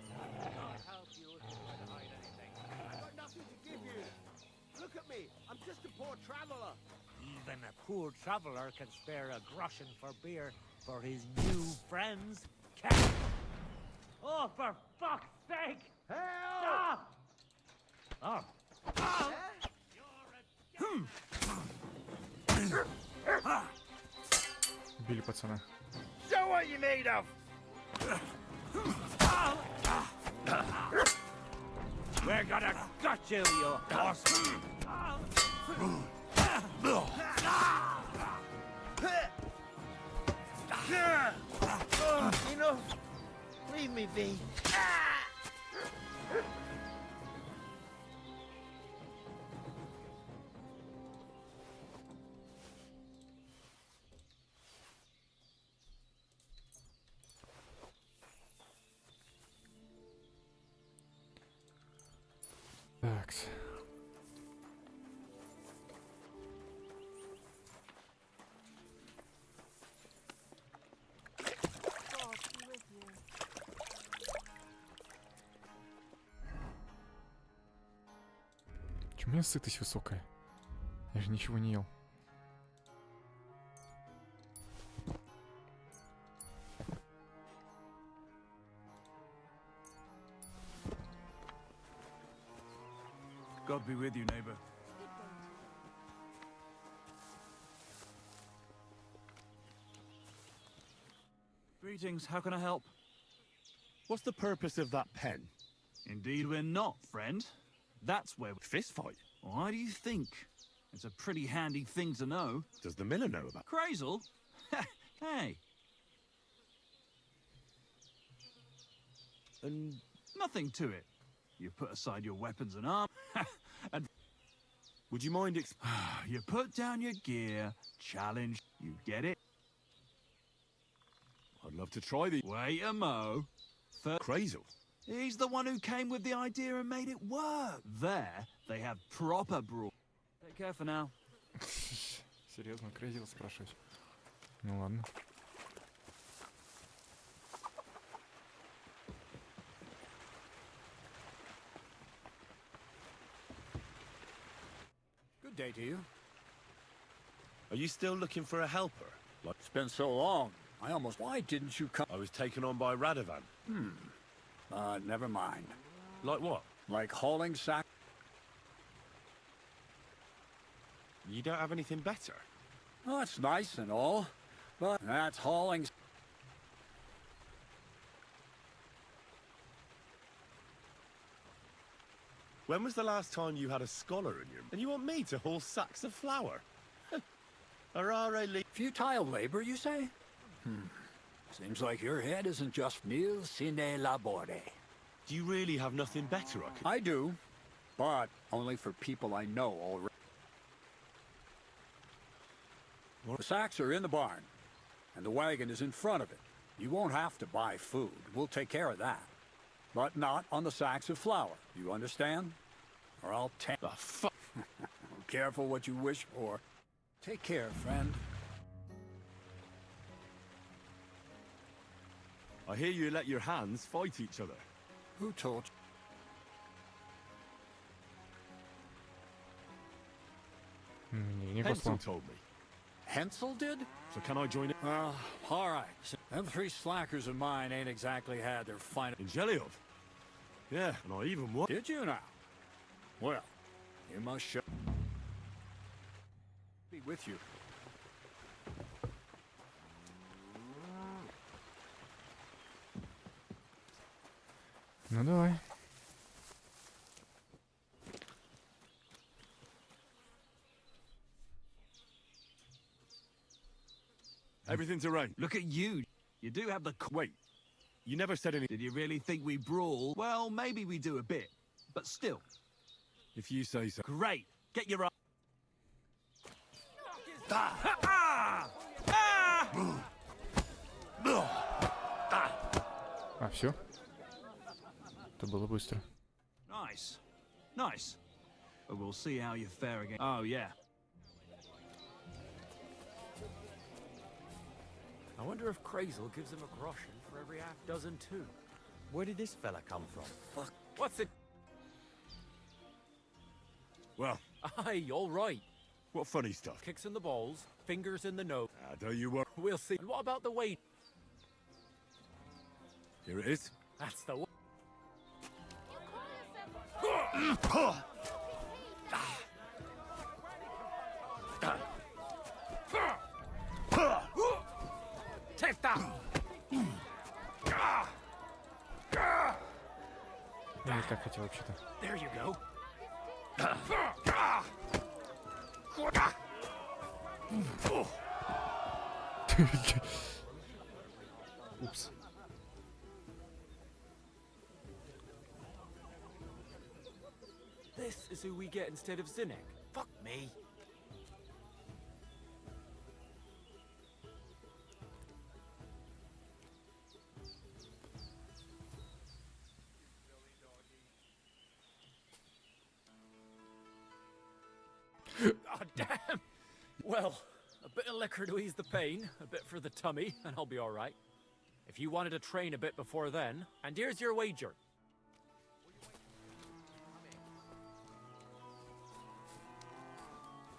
I'll help you if you try to hide anything. I've got nothing to give you. Look at me. I'm just a poor traveler. Even a poor traveler can spare a groschen for beer for his new friends. Cat. Oh, for fuck's sake! Help! Stop! Oh. Убили пацана. Show what you made of! We're gonna gut you, you horse! Enough. Leave me be. Так. Чё у меня сытость высокая? Я же ничего не ел. God be with you, neighbor. Greetings, how can I help? What's the purpose of that pen? Indeed we're not, friend. That's where we fist fight. Why do you think? It's a pretty handy thing to know. Does the miller know about? Crazel? Hey. And nothing to it. You put aside your weapons and arm, and Would you mind you put down your gear, challenge, you get it? I'd love to try the Wait a mo. Crazel. He's the one who came with the idea and made it work. There, they have proper brawl. Take care for now. Серьезно, Крейзил спрашивать? Ну ладно. Good day to you. Are you still looking for a helper? Like, It's been so long. I almost... Why didn't you come? I was taken on by Radovan. Never mind. Like what? Like hauling sack... You don't have anything better? Oh, it's nice and all, but that's hauling... When was the last time you had a scholar in your... And you want me to haul sacks of flour? Arare li... Futile labor, you say? Seems like your head isn't just nil sine labore. Do you really have nothing better I could... I do, but only for people I know already. The sacks are in the barn, and the wagon is in front of it. You won't have to buy food. We'll take care of that. But not on the sacks of flour. You understand? Or I'll take... The fuck? Careful what you wish for. Take care, friend. I hear you let your hands fight each other. Who told you? Не Hensel послал. told me. Hensel did? So can I join it? Well, all right. Them three slackers of mine ain't exactly had their final... In Geliov? Yeah, and I even won. Did you now? Well, you must show... Be with you. Ну давай. Everything's arranged. Look at you. You do have the... Wait, you never said any... Did you really think we brawl? Well, maybe we do a bit. But still. If you say so. Great. Get your... А, все? Это было быстро. Nice. Nice. But we'll see how you fare again. Oh, yeah. I wonder if Crazel gives him a groschen for every half dozen too. Where did this fella come from? Fuck. What's it? Well, Aye, all right. what funny stuff? Kicks in the balls, fingers in the nose. Don't you worry. We'll see. And what about the weight? Here it is. That's the one. Take that! Я не так хотел вообще-то. There you go. Упс. This is who we get instead of Zinnek. Fuck me. Oh, damn! Well, a bit of liquor to ease the pain, a bit for the tummy, and I'll be alright. If you wanted to train a bit before then, and here's your wager.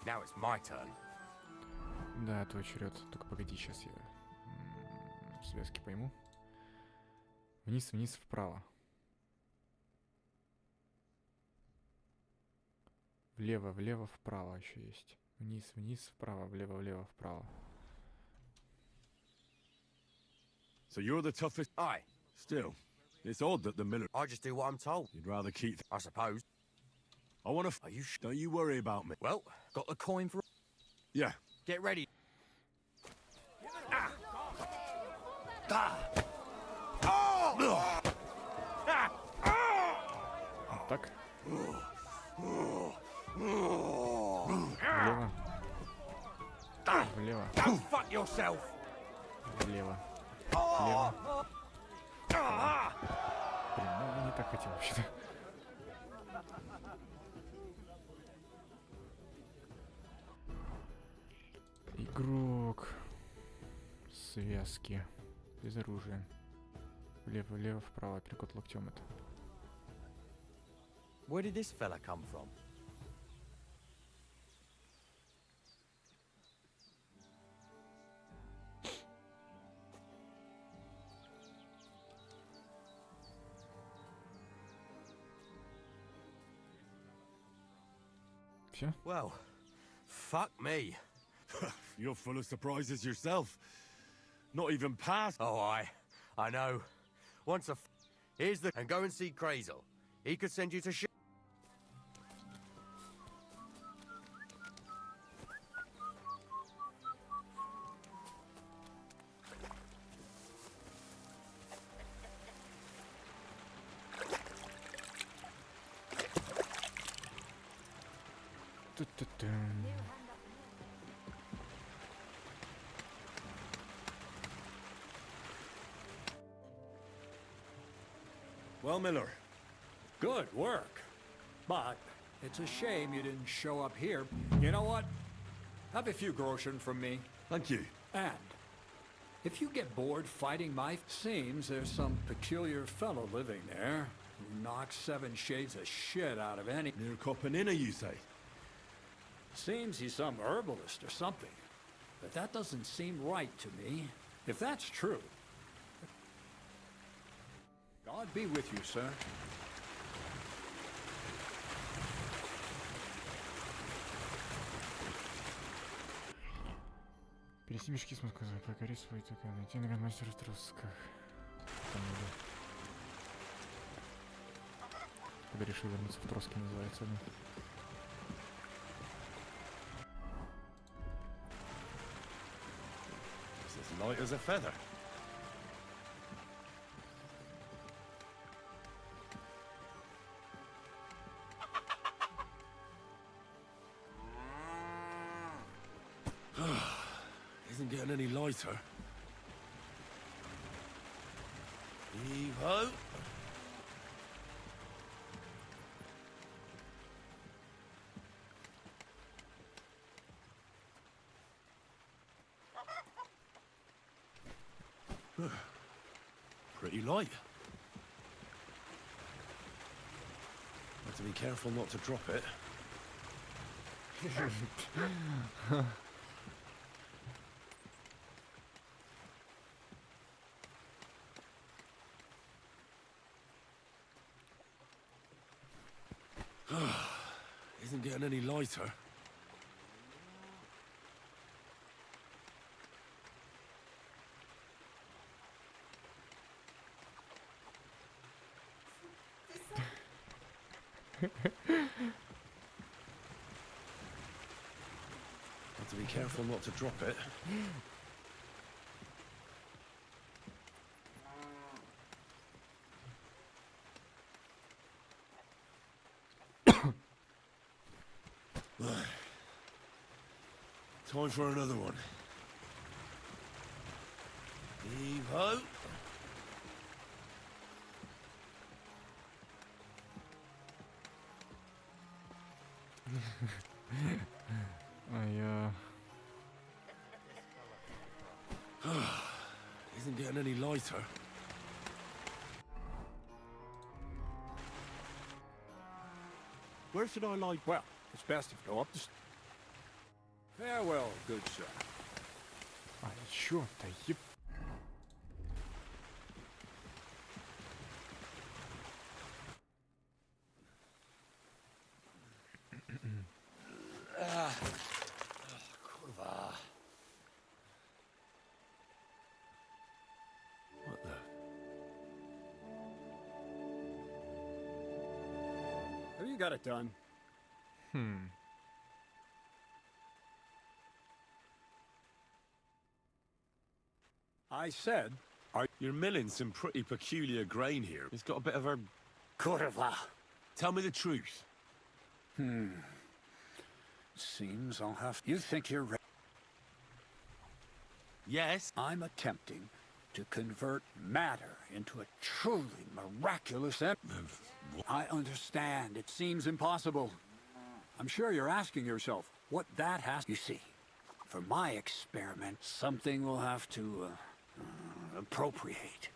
Now it's my turn. Да, твой черед. Только погоди, сейчас я связки пойму. Вниз, вниз, вправо. Влево, влево, вправо еще есть. Вниз, вниз, вправо, влево, влево, вправо. So you're the toughest? Aye. Still, it's odd that the miller... I just do what I'm told. You'd rather keep... I suppose. I want to... Are you Don't you worry about me. Well, got the coin for... Yeah. Get ready. Так. Влево. Влево. Go fuck yourself. Влево. Влево. Блин, ну я не так хотел вообще-то. Игрок. Связки. Без оружия. Влево, влево, вправо. Перекот локтем это. Where did this fella come from? Все? Well, fuck me. You're full of surprises yourself. Not even past... Oh, I know. Once a... Here's the... And go and see Crazel. He could send you to shit. Well, Miller. Good work. But it's a shame you didn't show up here. You know what? Have a few groschen from me. Thank you. And if you get bored fighting my... Seems there's some peculiar fellow living there who knocks 7 shades of shit out of any... Near Copenina, you say? Seems he's some herbalist or something. But that doesn't seem right to me. If that's true... God be with you, sir. Перенеси мешки с мускозой, покори свой такая, найти на грандмастера в трусках. Когда решил вернуться в троски, называется, да. It's as light as a feather. Isn't getting any lighter. Heave-ho. Pretty light. Have to be careful not to drop it. Isn't getting any lighter. Have to be careful not to drop it. Time for another one. Heave-ho. Isn't getting any lighter. Where should I light? Well, it's best if you go up the... Farewell, good sir. А, чё? Да еб... Kurwa. What the? Have you got it done? I said, You're milling some pretty peculiar grain here. It's got a bit of a... Kurva. Tell me the truth. Seems I'll have... You think you're ready? Yes? I'm attempting to convert matter into a truly miraculous I understand. It seems impossible. I'm sure you're asking yourself what that has... You see, for my experiment, something will have to appropriate.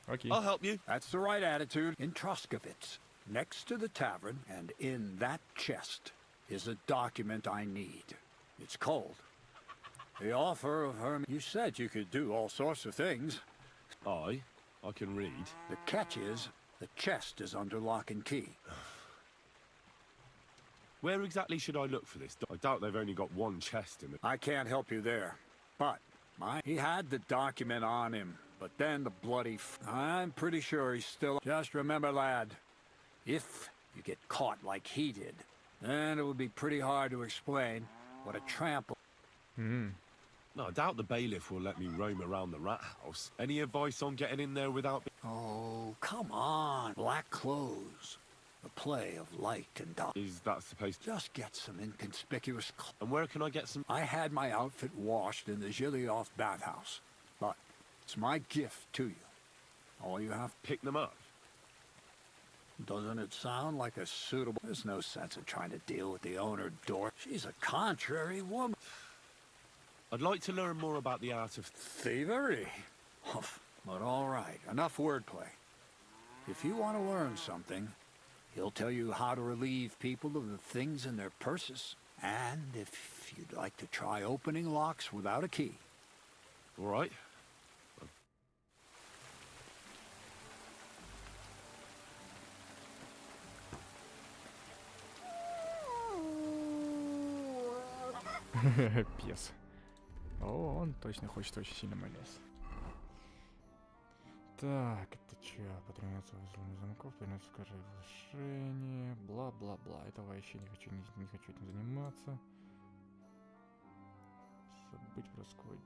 Окей. I'll help you. That's the right attitude. In Troskovitz, next to the tavern, and in that chest, is a document I need. It's called The Offer of Herm... You said you could do all sorts of things. I can read. The catch is, the chest is under lock and key. Where exactly should I look for this? I doubt they've only got one chest in it. I can't help you there. But, he had the document on him. But then the bloody... I'm pretty sure he's still... Just remember, lad, if you get caught like he did, then it would be pretty hard to explain what a trample... No, I doubt the bailiff will let me roam around the rat house. Any advice on getting in there without... Oh, come on. Black clothes. The play of light and dark. Is that supposed to... Just get some inconspicuous... And where can I get some... I had my outfit washed in the Gilioff bathhouse. But it's my gift to you. All you have... Pick them up? Doesn't it sound like a suitable... There's no sense in trying to deal with the owner, Dor. She's a contrary woman. I'd like to learn more about the art of... Thievery? But all right, enough wordplay. If you want to learn something, he'll tell you how to relieve people of the things in their purses. And if you'd like to try opening locks without a key. All right. Пес. О, он точно хочет очень сильно молиться. Так, это чё? Потребуется взлом замков, приносит скажи влушение, бла-бла-бла. Этого я еще не хочу этим заниматься. Забыть про одежду.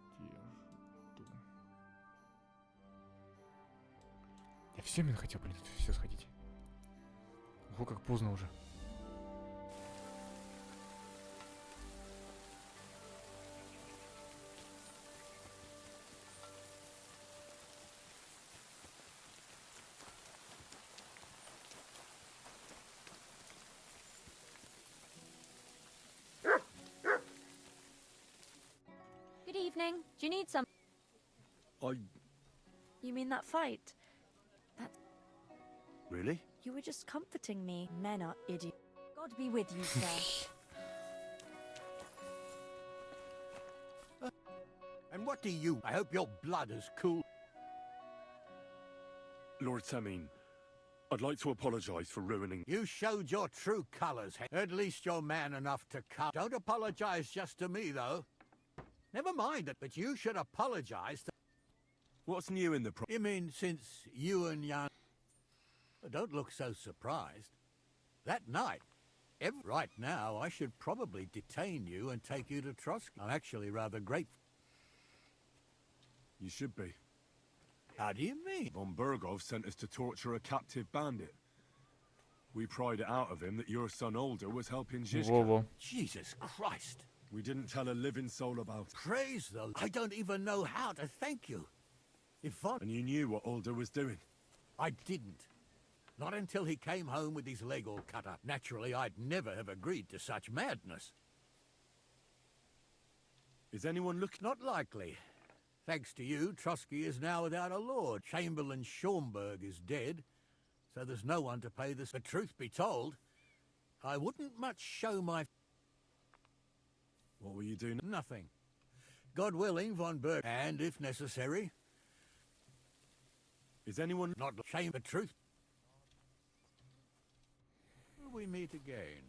Я все именно хотел, блин, все сходить. Ого, как поздно уже. Good evening. Do you need some? You mean that fight? Really? You were just comforting me. Men are idiots. God be with you, sir. And what do you... I hope your blood is cool. Lord Samin, I'd like to apologize for ruining... You showed your true colors. At least you're man enough to come. Don't apologize just to me, though. Never mind it, but you should apologize to... What's new in the... You mean since you and Jan... Don't look so surprised. That night, right now, I should probably detain you and take you to Trosk. I'm actually rather grateful. You should be. How do you mean? Von Bergov sent us to torture a captive bandit. We pried it out of him that your son Older was helping Zizka. Whoa. Jesus Christ. We didn't tell a living soul about it. Praise the... I don't even know how to thank you. If Von... And you knew what Older was doing? I didn't. Not until he came home with his leg all cut up. Naturally, I'd never have agreed to such madness. Is anyone looking? Not likely. Thanks to you, Trotsky is now without a lord. Chamberlain Schaumburg is dead, so there's no one to pay this. But truth be told, I wouldn't much show my... What will you do? Nothing. God willing, von Berg, and if necessary... Is anyone not shame the truth? Will we meet again?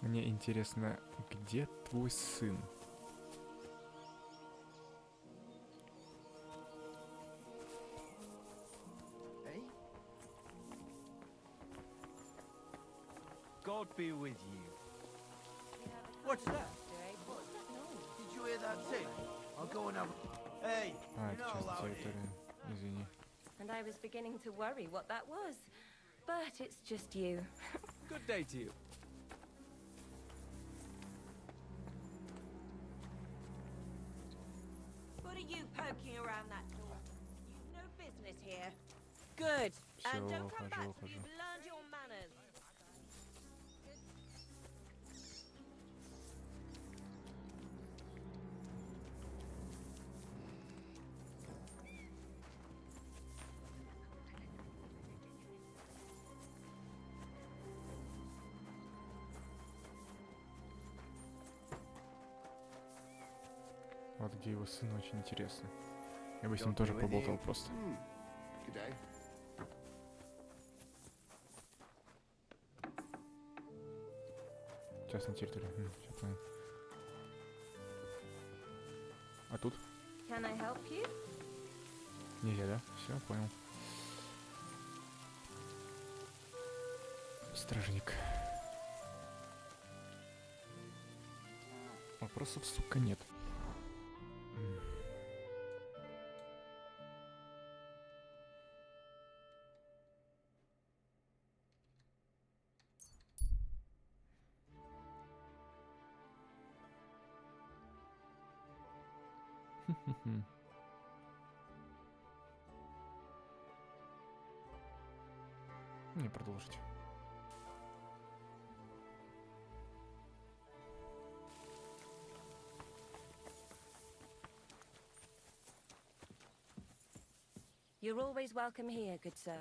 Мне интересно, где твой сын? God be with you. What's that? Did you hear that too? I'll go and have a... Hey, А, you're это not частная allowed here. территория. Извини. And I was beginning to worry what that was. But it's just you. Good day to you. What are you poking around that door? You've no business here. Good. And Всё, don't come back ухожу, till ухожу. you've learned your manners. Вот где его сын, очень интересно. Я бы с ним тоже поболтал просто. Good day. Частная территория. Всё понял. А тут? Can I help you? Нельзя, да? Все, понял. Стражник. Вопросов, сука, нет. Не продолжить. You're always welcome here, good sir.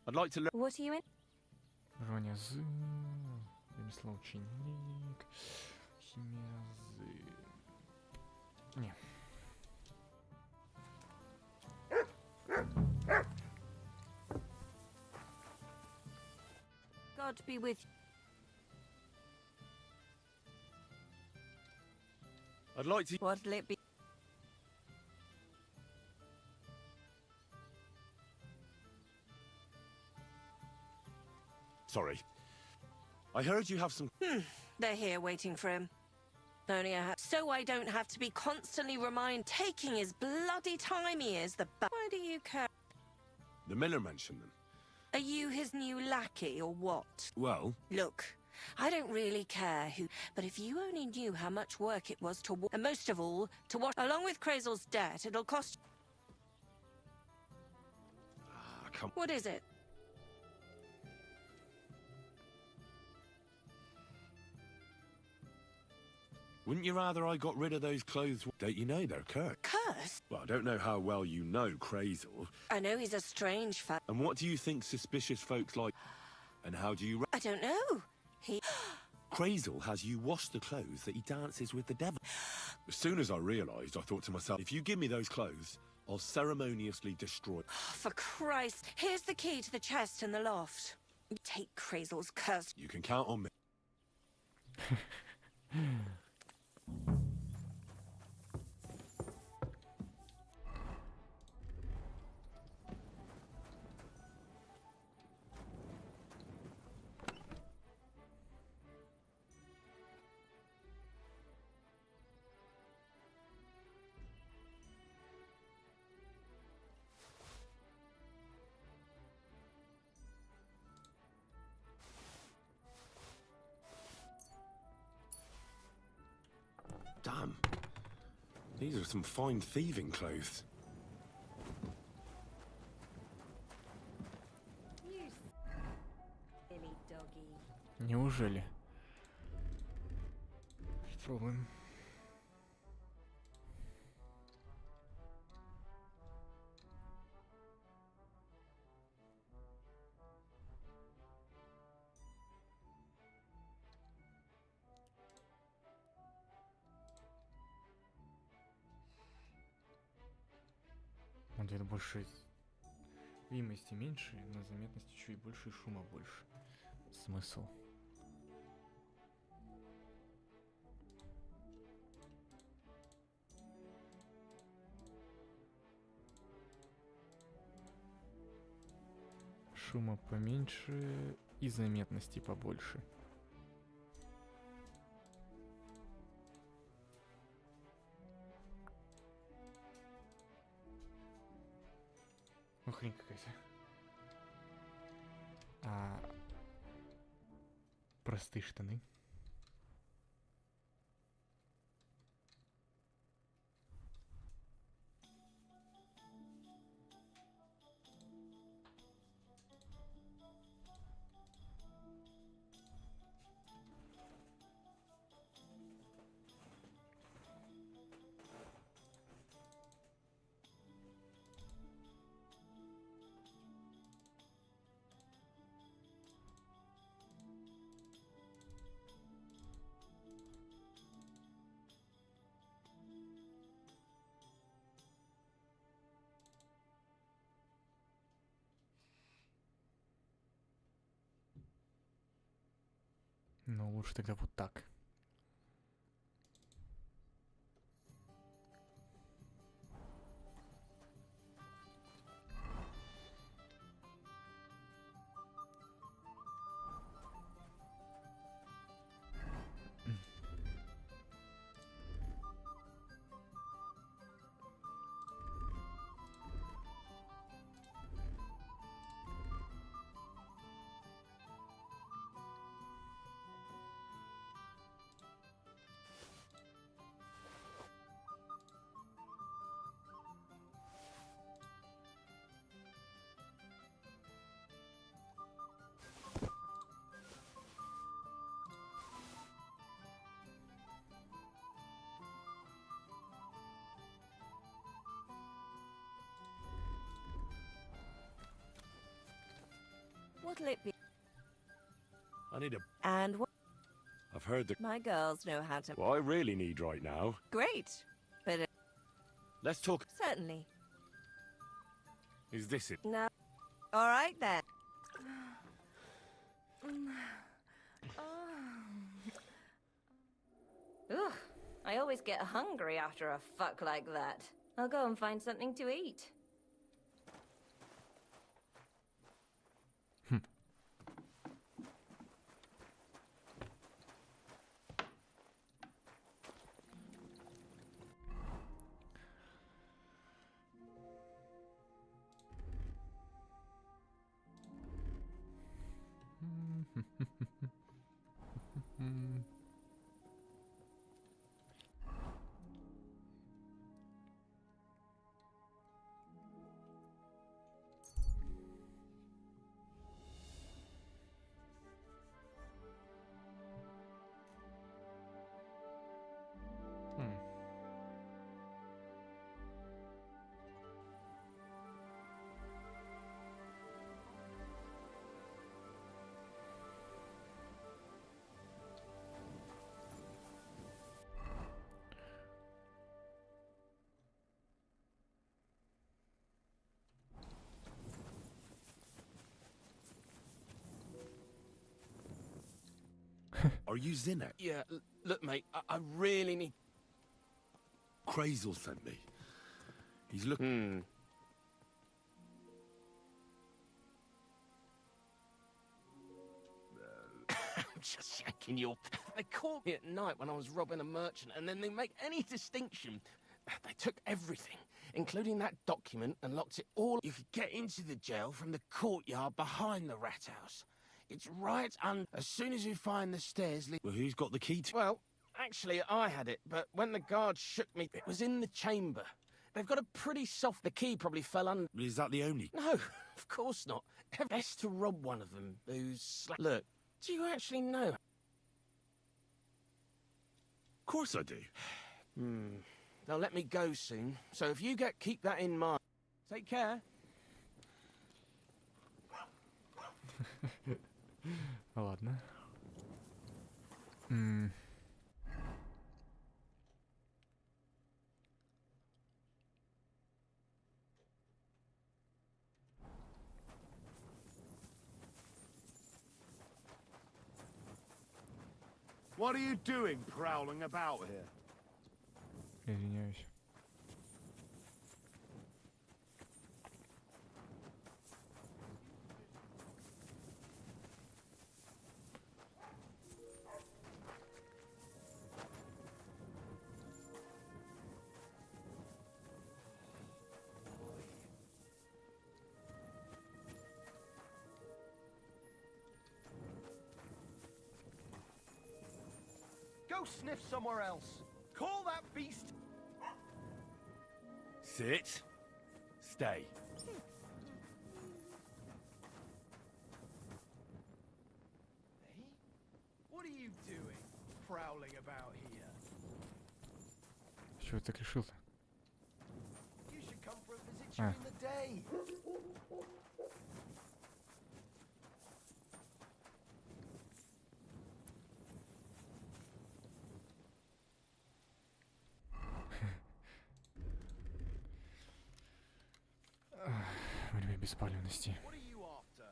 I'd like to learn. What are you in? Рвание з... Ремесло ученик... Химия з... Не. God be with you. I'd like to. What'll it be? Sorry. I heard you have some. They're here waiting for him. Only so I don't have to be constantly taking his bloody time he is the Why do you care? The miller mentioned them. Are you his new lackey or what? Well, Look, I don't really care who, but if you only knew how much work it was to and most of all, to wash, along with Crazel's debt, it'll cost... come. What is it? Wouldn't you rather I got rid of those clothes? Don't you know they're cursed? Curse? Well, I don't know how well you know Crazel. I know he's a strange fellow. And what do you think suspicious folks like? And how do you... I don't know. He... Crazel has you wash the clothes that he dances with the devil. As soon as I realised, I thought to myself, if you give me those clothes, I'll ceremoniously destroy... For Christ, here's the key to the chest in the loft. Take Crazel's curse. You can count on me. Damn. These are some fine thieving clothes. You silly doggy. Неужели? Попробуем. самом деле больше видимости меньше, но заметности чуть больше и шума больше. Смысл. Шума поменьше и заметности побольше. Ну, хрень какая-то. Простые штаны. Но лучше тогда вот так. What'll it be? I need a... And what? I've heard that... My girls know how to... What I really need right now... Great. But... Let's talk... Certainly. Is this it? No. All right, then. Ugh, I always get hungry after a fuck like that. I'll go and find something to eat. Are you Zinnek? Yeah, look, mate, I really need... Crazel sent me. He's looking... I'm just yanking your... They caught me at night when I was robbing a merchant, and then they make any distinction. They took everything, including that document, and locked it all... You could get into the jail from the courtyard behind the rat house. It's right under... As soon as you find the stairs... Well, who's got the key to... Well, actually, I had it, but when the guard shook me, it was in the chamber. They've got a pretty soft... The key probably fell under... Is that the only... No, of course not. Best to rob one of them who's... Look, do you actually know? Of course I do. They'll let me go soon, so if you keep that in mind. Take care. Ладно. What are you doing prowling about here? Извиняюсь. Go sniff somewhere else. Call that beast. Sit. Stay. What are you doing, prowling about here? С чего ты так решил-то? You should come for a visit during the day. Время беспалевности. What are you after?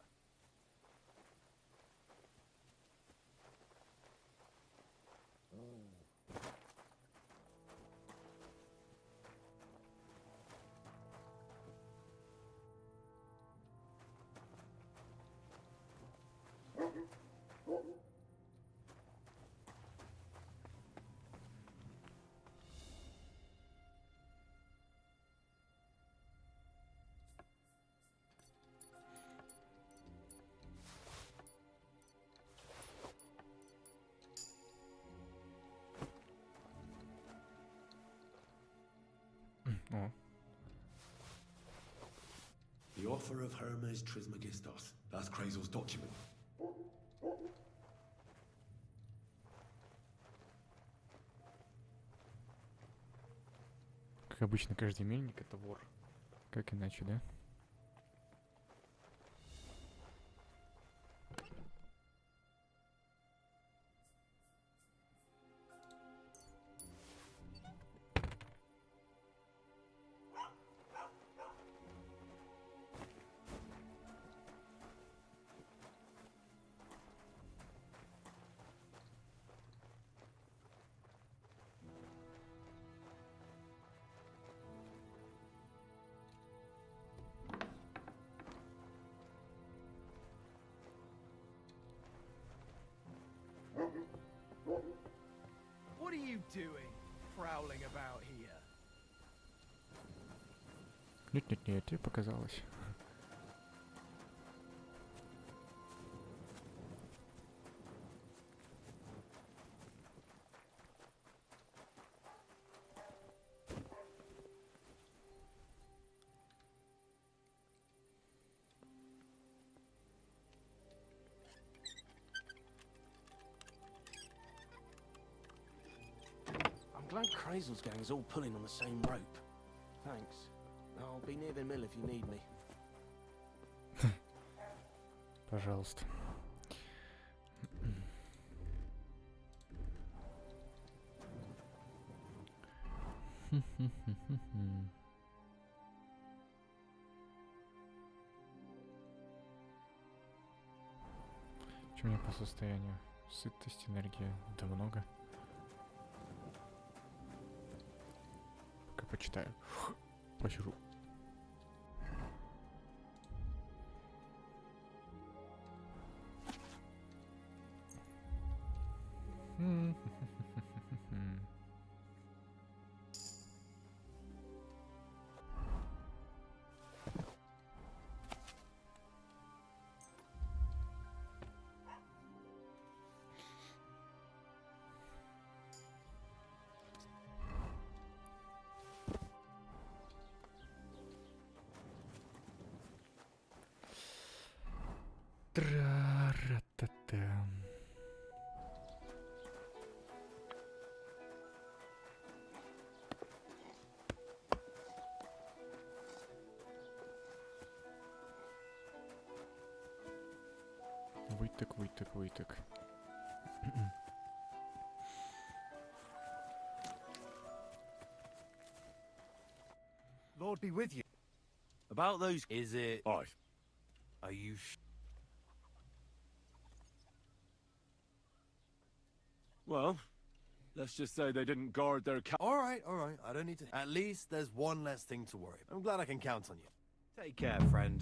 О. The offer of Hermes Trismegistos. That's Krazel's document. Как обычно, каждый мельник это вор. Как иначе, да? What are you doing, prowling about here? Нет, тебе показалось. I'm glad Krazel's gang is all pulling on the same rope. Thanks. I'll be near the mill if you need me. Пожалуйста. Что у меня по состоянию? Сытость, энергия, да много. Пока почитаю. Посижу. Тра-ра-та-та. Выток. Lord be with you. About those... Is it... Aye. Are you Well, let's just say they didn't guard their all right. I don't need to. At least there's one less thing to worry about. I'm glad I can count on you. Take care, friend.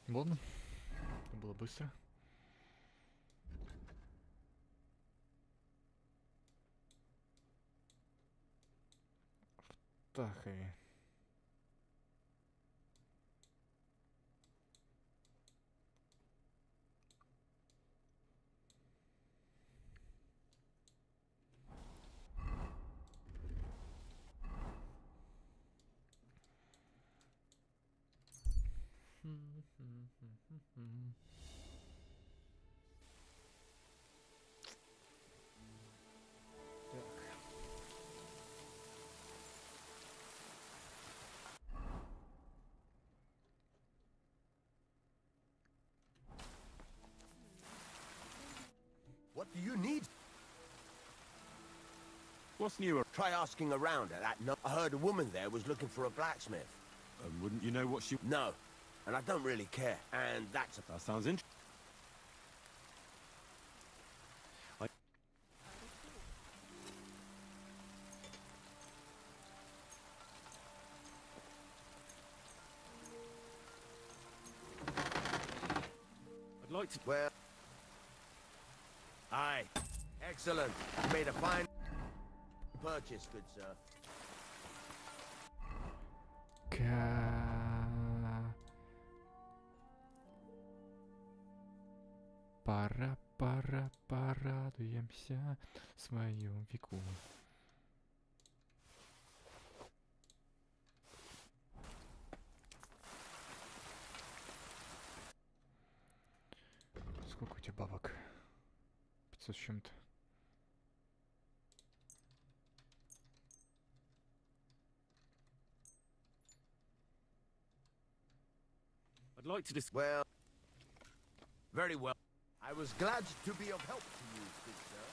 Ладно. Это было быстро. В Тахове. What do you need? What's new? Try asking around at that. I heard a woman there was looking for a blacksmith. Wouldn't you know what she... No, and I don't really care. And that's a... That sounds interesting. I'd like to... Well... Aye. Excellent. You made a fine purchase, good sir. Пора порадуемся своему веку. Сколько у тебя бабок? 500 с чем-то. I'd like to dis... Well... Very well. I was glad to be of help to you, good sir.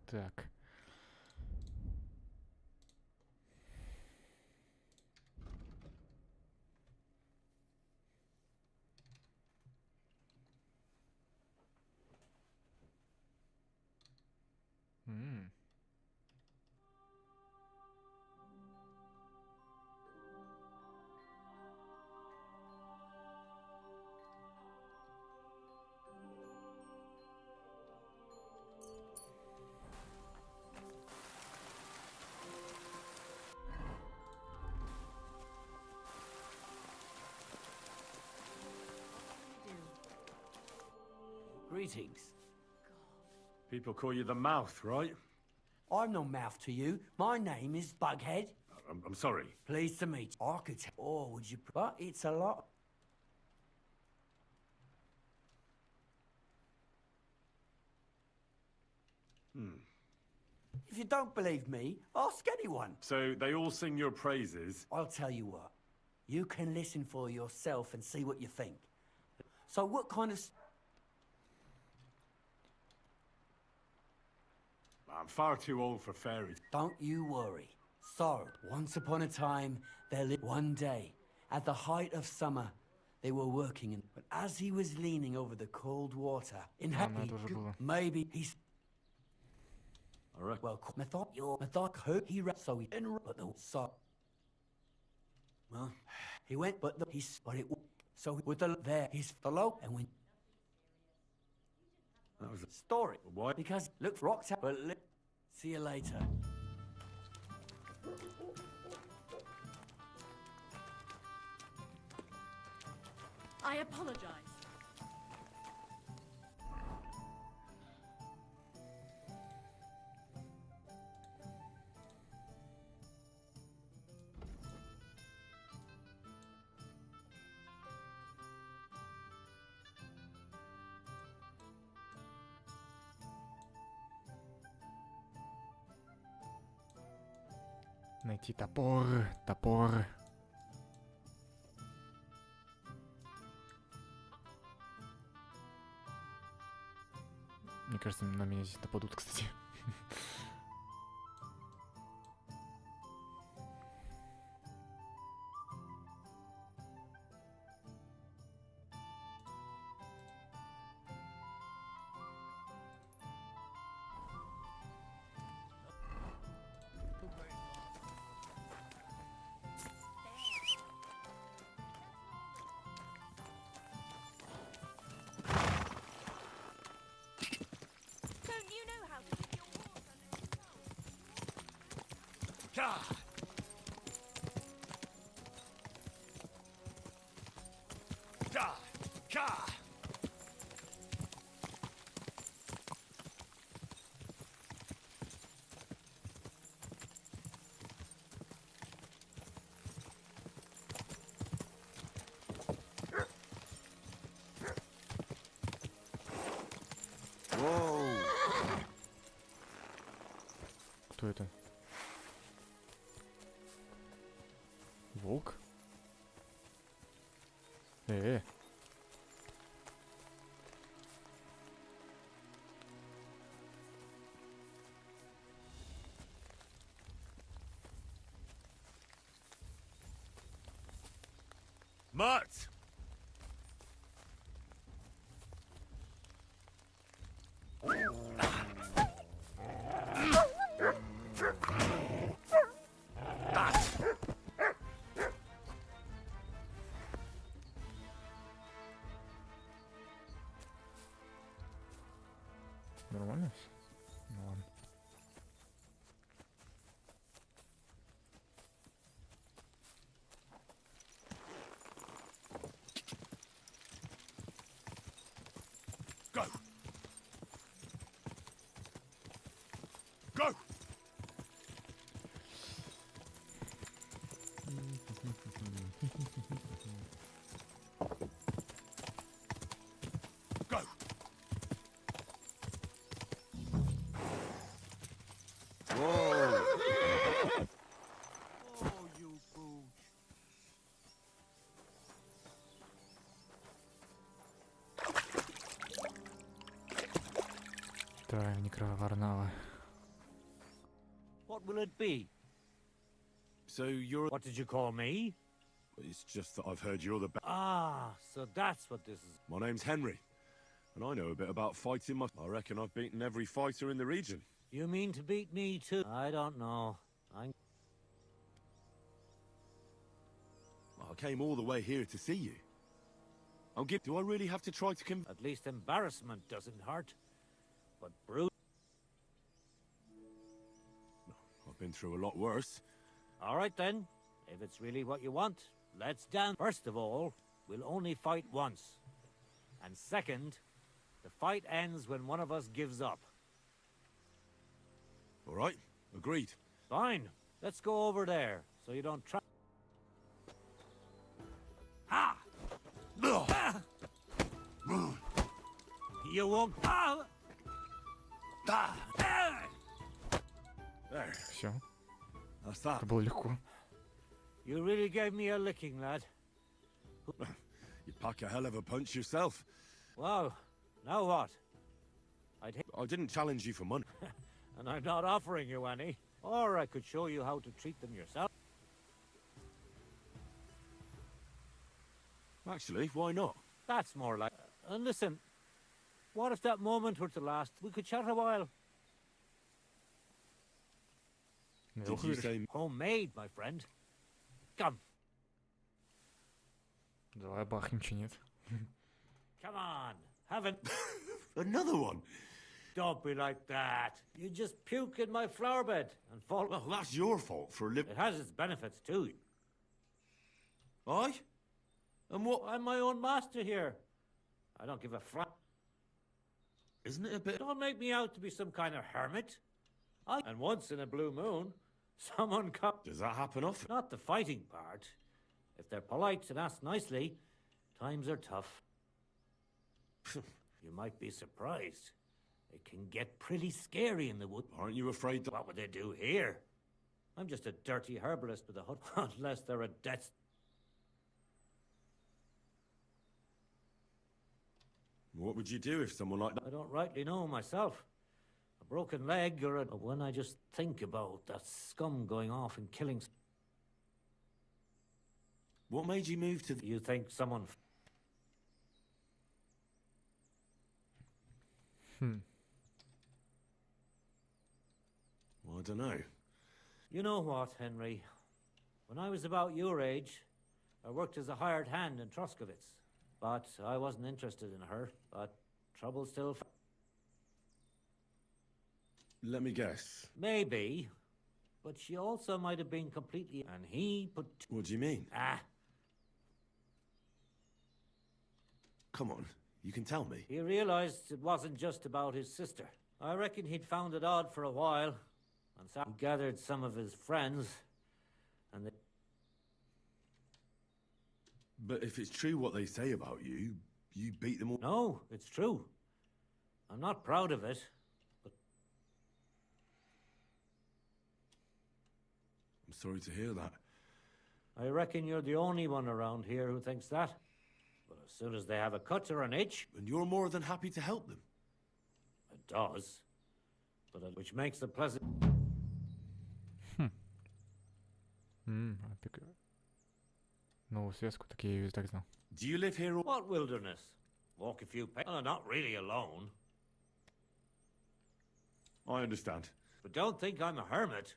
Так. Greetings. People call you the mouth, right? I'm no mouth to you. My name is Bughead. I'm sorry. Pleased to meet you. Architect. Or would you... But it's a lot. If you don't believe me, ask anyone. So they all sing your praises? I'll tell you what. You can listen for yourself and see what you think. So what kind of... I'm far too old for fairies. Don't you worry. So, once upon a time, there lived one day, at the height of summer, they were working in... But as he was leaning over the cold water, in happy... Maybe he's... Alright. Well, method he read so he didn't but the so well he went but it so with the there he's below and when that was a story. Why? Because look rocked out but see you later. I apologize. Найти топор. кажется, на меня здесь нападут, кстати. Кто это? Волк? Mutt! Нормально? Ну ладно. Go! Go! Go! Whoa! Oh, you booch. Травник Варнава. What will it be? So you're... What did you call me? It's just that I've heard you're the best. Ah, so that's what this is. My name's Henry, and I know a bit about fighting. I reckon I've beaten every fighter in the region. You mean to beat me too? I don't know. I came all the way here to see you. Do I really have to try to At least embarrassment doesn't hurt. But bruise... I've been through a lot worse. All right then. If it's really what you want, let's dance. First of all, we'll only fight once. And second, the fight ends when one of us gives up. All right, agreed. Fine. Let's go over there, so you don't try... Ha! Ah! You won't... Ah! Ah! There. Все. That's that. Это было легко. You really gave me a licking, lad. You pack a hell of a punch yourself. Well, now what? I didn't challenge you for money. And I'm not offering you any. Or I could show you how to treat them yourself. Actually, why not? That's more like... And listen, what if that moment were to last? We could chat a while. Did you say... Homemade, my friend. Come. Давай бахнем, че нет. Come on. Haven't... Another one? Don't be like that. You just puke in my flower bed and fall... Well, that's your fault for living... It has its benefits, too. Aye? And what... I'm my own master here. I don't give a flap. Isn't it a bit... Don't make me out to be some kind of hermit. And once in a blue moon, someone comes... Does that happen often? Not the fighting part. If they're polite and ask nicely, times are tough. You might be surprised. It can get pretty scary in the wood. Aren't you afraid that... What would they do here? I'm just a dirty herbalist with a hut. Unless they're a death... What would you do if someone like that... I don't rightly know myself. A broken leg or when I just think about that scum going off and killing... What made you move to... You think someone... Well, I don't know. You know what, Henry? When I was about your age, I worked as a hired hand in Troskovitz. But I wasn't interested in her. But trouble still... Let me guess. Maybe. But she also might have been completely... And he put... What do you mean? Ah. Come on, you can tell me. He realized it wasn't just about his sister. I reckon he'd found it odd for a while. And so he gathered some of his friends. And they... But if it's true what they say about you, you beat them all... No, it's true. I'm not proud of it, but... I'm sorry to hear that. I reckon you're the only one around here who thinks that. But as soon as they have a cut or an itch... And you're more than happy to help them. It does. Which makes it pleasant... Новую связку, так я ее и так знал. Do you live here or... What wilderness? Walk a few not really alone. I understand. But don't think I'm a hermit.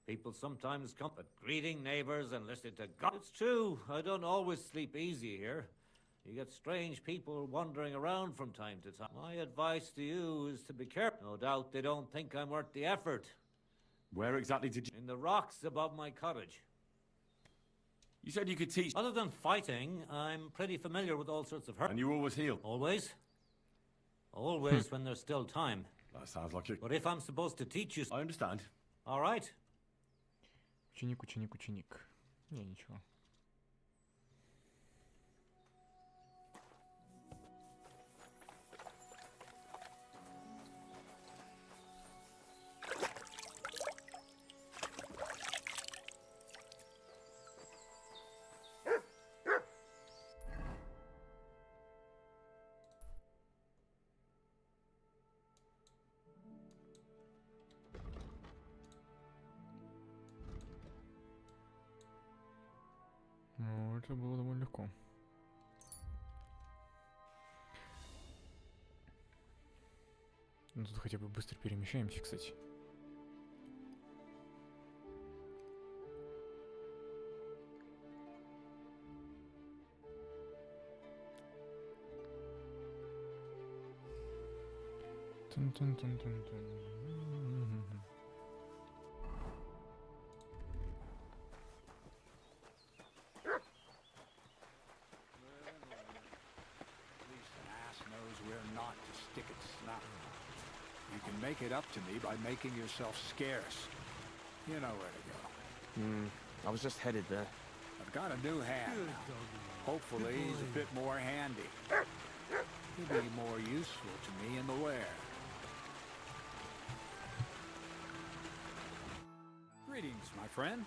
People sometimes come, but greeting neighbors and listening to God. It's true, I don't always sleep easy here. You get strange people wandering around from time to time. My advice to you is to be careful. No doubt they don't think I'm worth the effort. Where exactly did you... In the rocks above my cottage. You said you could teach... Other than fighting, I'm pretty familiar with all sorts of hurt. And you always heal? Always. Always when there's still time. That sounds like it. But if I'm supposed to teach you... I understand. All right. Ученик, ученик, ученик. Не, ничего. Ну, это было довольно легко. Ну, тут хотя бы быстро перемещаемся, кстати. Тун-тун-тун-тун-тун. You can make it up to me by making yourself scarce. You know where to go. I was just headed there. I've got a new hand now. Hopefully he's a bit more handy. He'll be more useful to me in the wear. Greetings, my friend.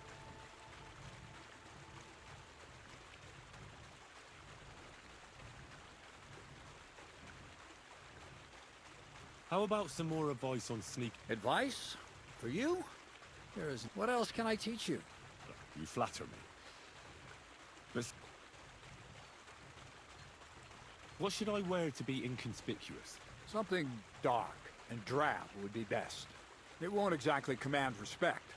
How about some more advice on sneak... Advice? For you? There is... What else can I teach you? You flatter me. But... What should I wear to be inconspicuous? Something dark and drab would be best. It won't exactly command respect,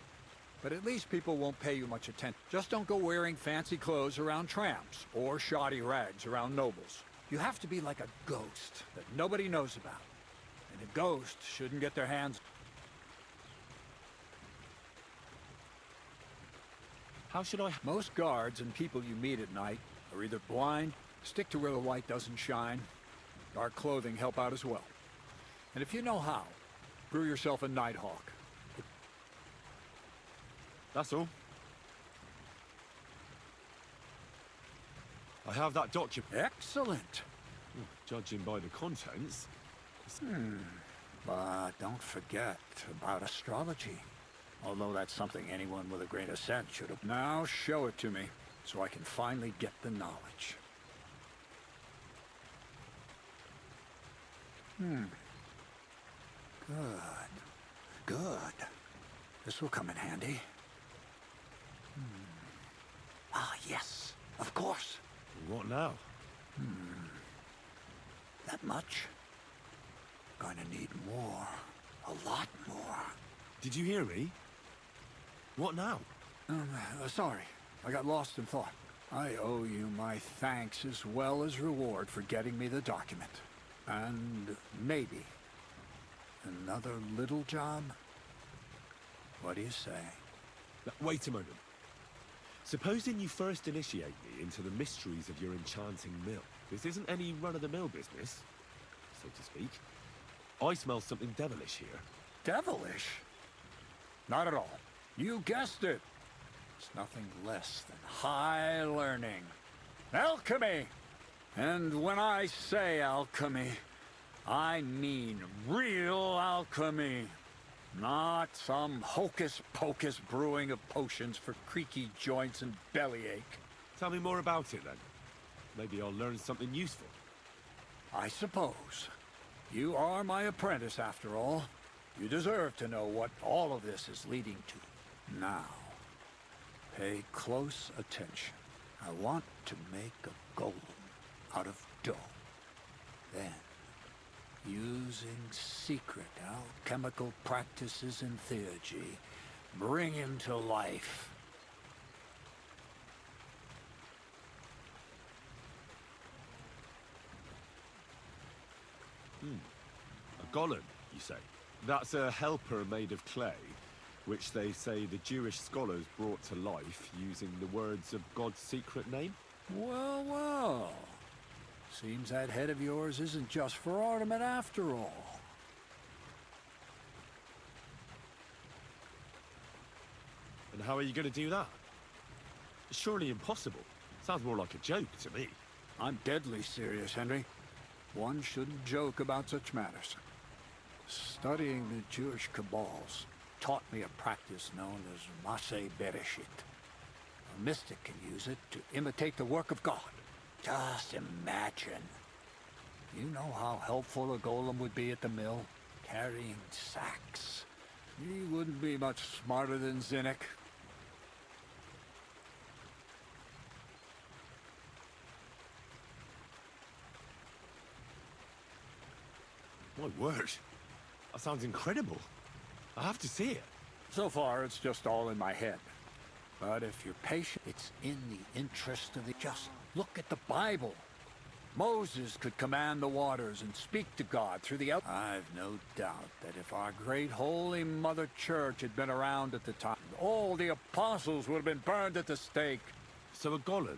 but at least people won't pay you much attention. Just don't go wearing fancy clothes around tramps or shoddy rags around nobles. You have to be like a ghost that nobody knows about. And a ghost shouldn't get their hands... How should I... Most guards and people you meet at night are either blind, stick to where the light doesn't shine, dark clothing help out as well. And if you know how, brew yourself a Nighthawk. That's all. I have that document. Excellent. Judging by the contents... But don't forget about astrology. Although that's something anyone with a grain of sense should have... Now show it to me, so I can finally get the knowledge. Good. Good. This will come in handy. Ah, yes. Of course. What now? That much? Gonna need more. A lot more. Did you hear me? What now? Sorry. I got lost in thought. I owe you my thanks as well as reward for getting me the document. And maybe another little job? What do you say? Wait a moment. Supposing you first initiate me into the mysteries of your enchanting mill. This isn't any run-of-the-mill business, so to speak. I smell something devilish here. Devilish? Not at all. You guessed it. It's nothing less than high learning. Alchemy! And when I say alchemy, I mean real alchemy. Not some hocus-pocus brewing of potions for creaky joints and bellyache. Tell me more about it, then. Maybe I'll learn something useful. I suppose. You are my apprentice, after all. You deserve to know what all of this is leading to. Now, pay close attention. I want to make a golem out of dough. Then, using secret alchemical practices and theurgy, bring him to life. A golem, you say? That's a helper made of clay, which they say the Jewish scholars brought to life using the words of God's secret name? Well, well. Seems that head of yours isn't just for ornament after all. And how are you going to do that? It's surely impossible. Sounds more like a joke to me. I'm deadly serious, Henry. One shouldn't joke about such matters. Studying the Jewish cabals taught me a practice known as Maseh Bereshit. A mystic can use it to imitate the work of God. Just imagine. You know how helpful a golem would be at the mill? Carrying sacks. He wouldn't be much smarter than Zinnik. My word. That sounds incredible. I have to see it. So far, it's just all in my head. But if you're patient, it's in the interest of the just. Look at the Bible. Moses could command the waters and speak to God through the... I've no doubt that if our great Holy Mother Church had been around at the time, all the apostles would have been burned at the stake. So a golem,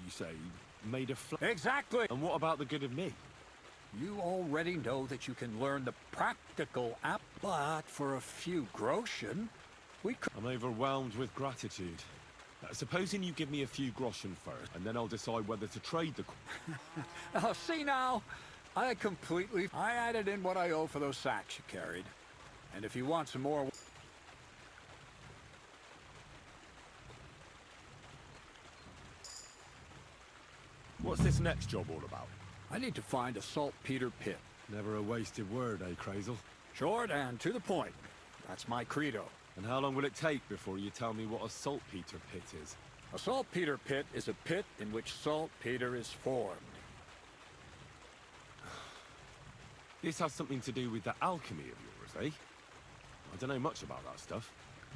you say, made of flesh? Exactly! And what about the good of me? You already know that you can learn the practical app, but for a few groschen, we could... I'm overwhelmed with gratitude. Supposing you give me a few groschen first, and then I'll decide whether to trade the... Oh, see now? I added in what I owe for those sacks you carried. And if you want some more... What's this next job all about? I need to find a saltpeter pit. Never a wasted word, eh, Crazel? Short and to the point. That's my credo. And how long will it take before you tell me what a saltpeter pit is? A saltpeter pit is a pit in which saltpeter is formed. This has something to do with the alchemy of yours, eh? I don't know much about that stuff.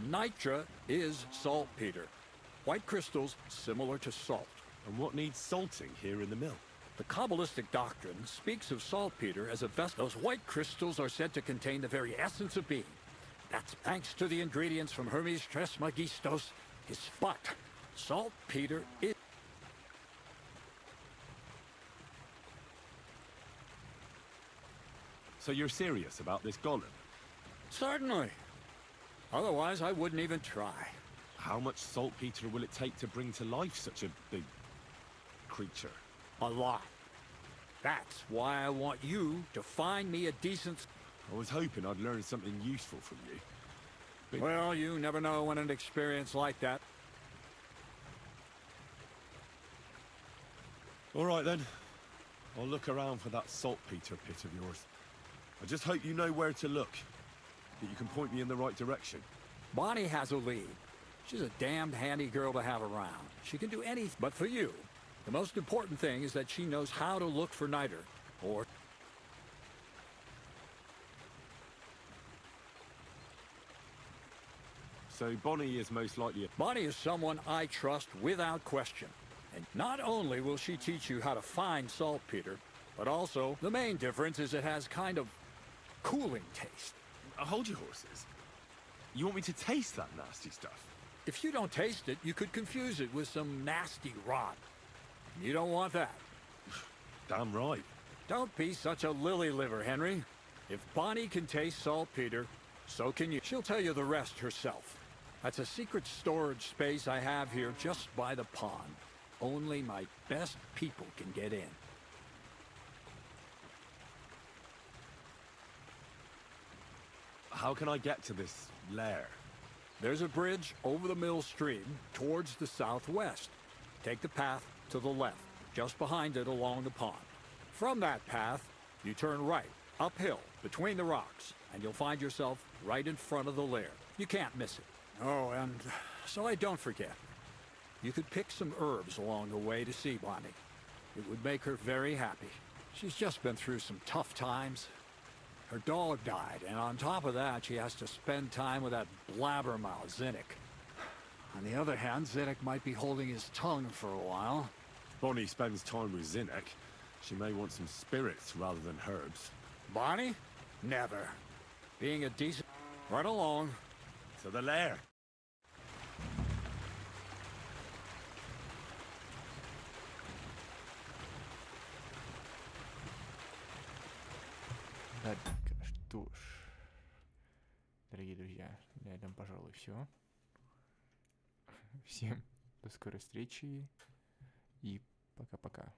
Nitra is saltpeter. White crystals similar to salt. And what needs salting here in the mill? The Kabbalistic doctrine speaks of saltpeter as a vessel. Those white crystals are said to contain the very essence of being. That's thanks to the ingredients from Hermes Trismegistos, his spot. Saltpeter is... So you're serious about this golem? Certainly. Otherwise, I wouldn't even try. How much saltpeter will it take to bring to life such a big creature? A lot. That's why I want you to find me a decent... I was hoping I'd learn something useful from you. But... Well, you never know when an experience like that... All right, then. I'll look around for that saltpeter pit of yours. I just hope you know where to look. That you can point me in the right direction. Bonnie has a lead. She's a damned handy girl to have around. She can do anything. But for you, the most important thing is that she knows how to look for Niter, or... So Bonnie is most likely... Bonnie is someone I trust without question. And not only will she teach you how to find saltpeter, but also the main difference is it has kind of cooling taste. Hold your horses. You want me to taste that nasty stuff? If you don't taste it, you could confuse it with some nasty rot. You don't want that. Damn right. Don't be such a lily liver, Henry. If Bonnie can taste saltpeter, so can you. She'll tell you the rest herself. That's a secret storage space I have here just by the pond. Only my best people can get in. How can I get to this lair? There's a bridge over the mill stream towards the southwest. Take the path to the left, just behind it along the pond. From that path, you turn right, uphill, between the rocks, and you'll find yourself right in front of the lair. You can't miss it. Oh, and so I don't forget, you could pick some herbs along the way to see Bonnie. It would make her very happy. She's just been through some tough times. Her dog died, and on top of that, she has to spend time with that blabbermouth, Zinnik. On the other hand, Zinnik might be holding his tongue for a while. If Bonnie spends time with Zinnik, she may want some spirits rather than herbs. Bonnie? Never. Being a decent... Right along. To the lair. Ладненько, что ж, дорогие друзья, на этом, пожалуй, все. Всем до скорой встречи и пока-пока.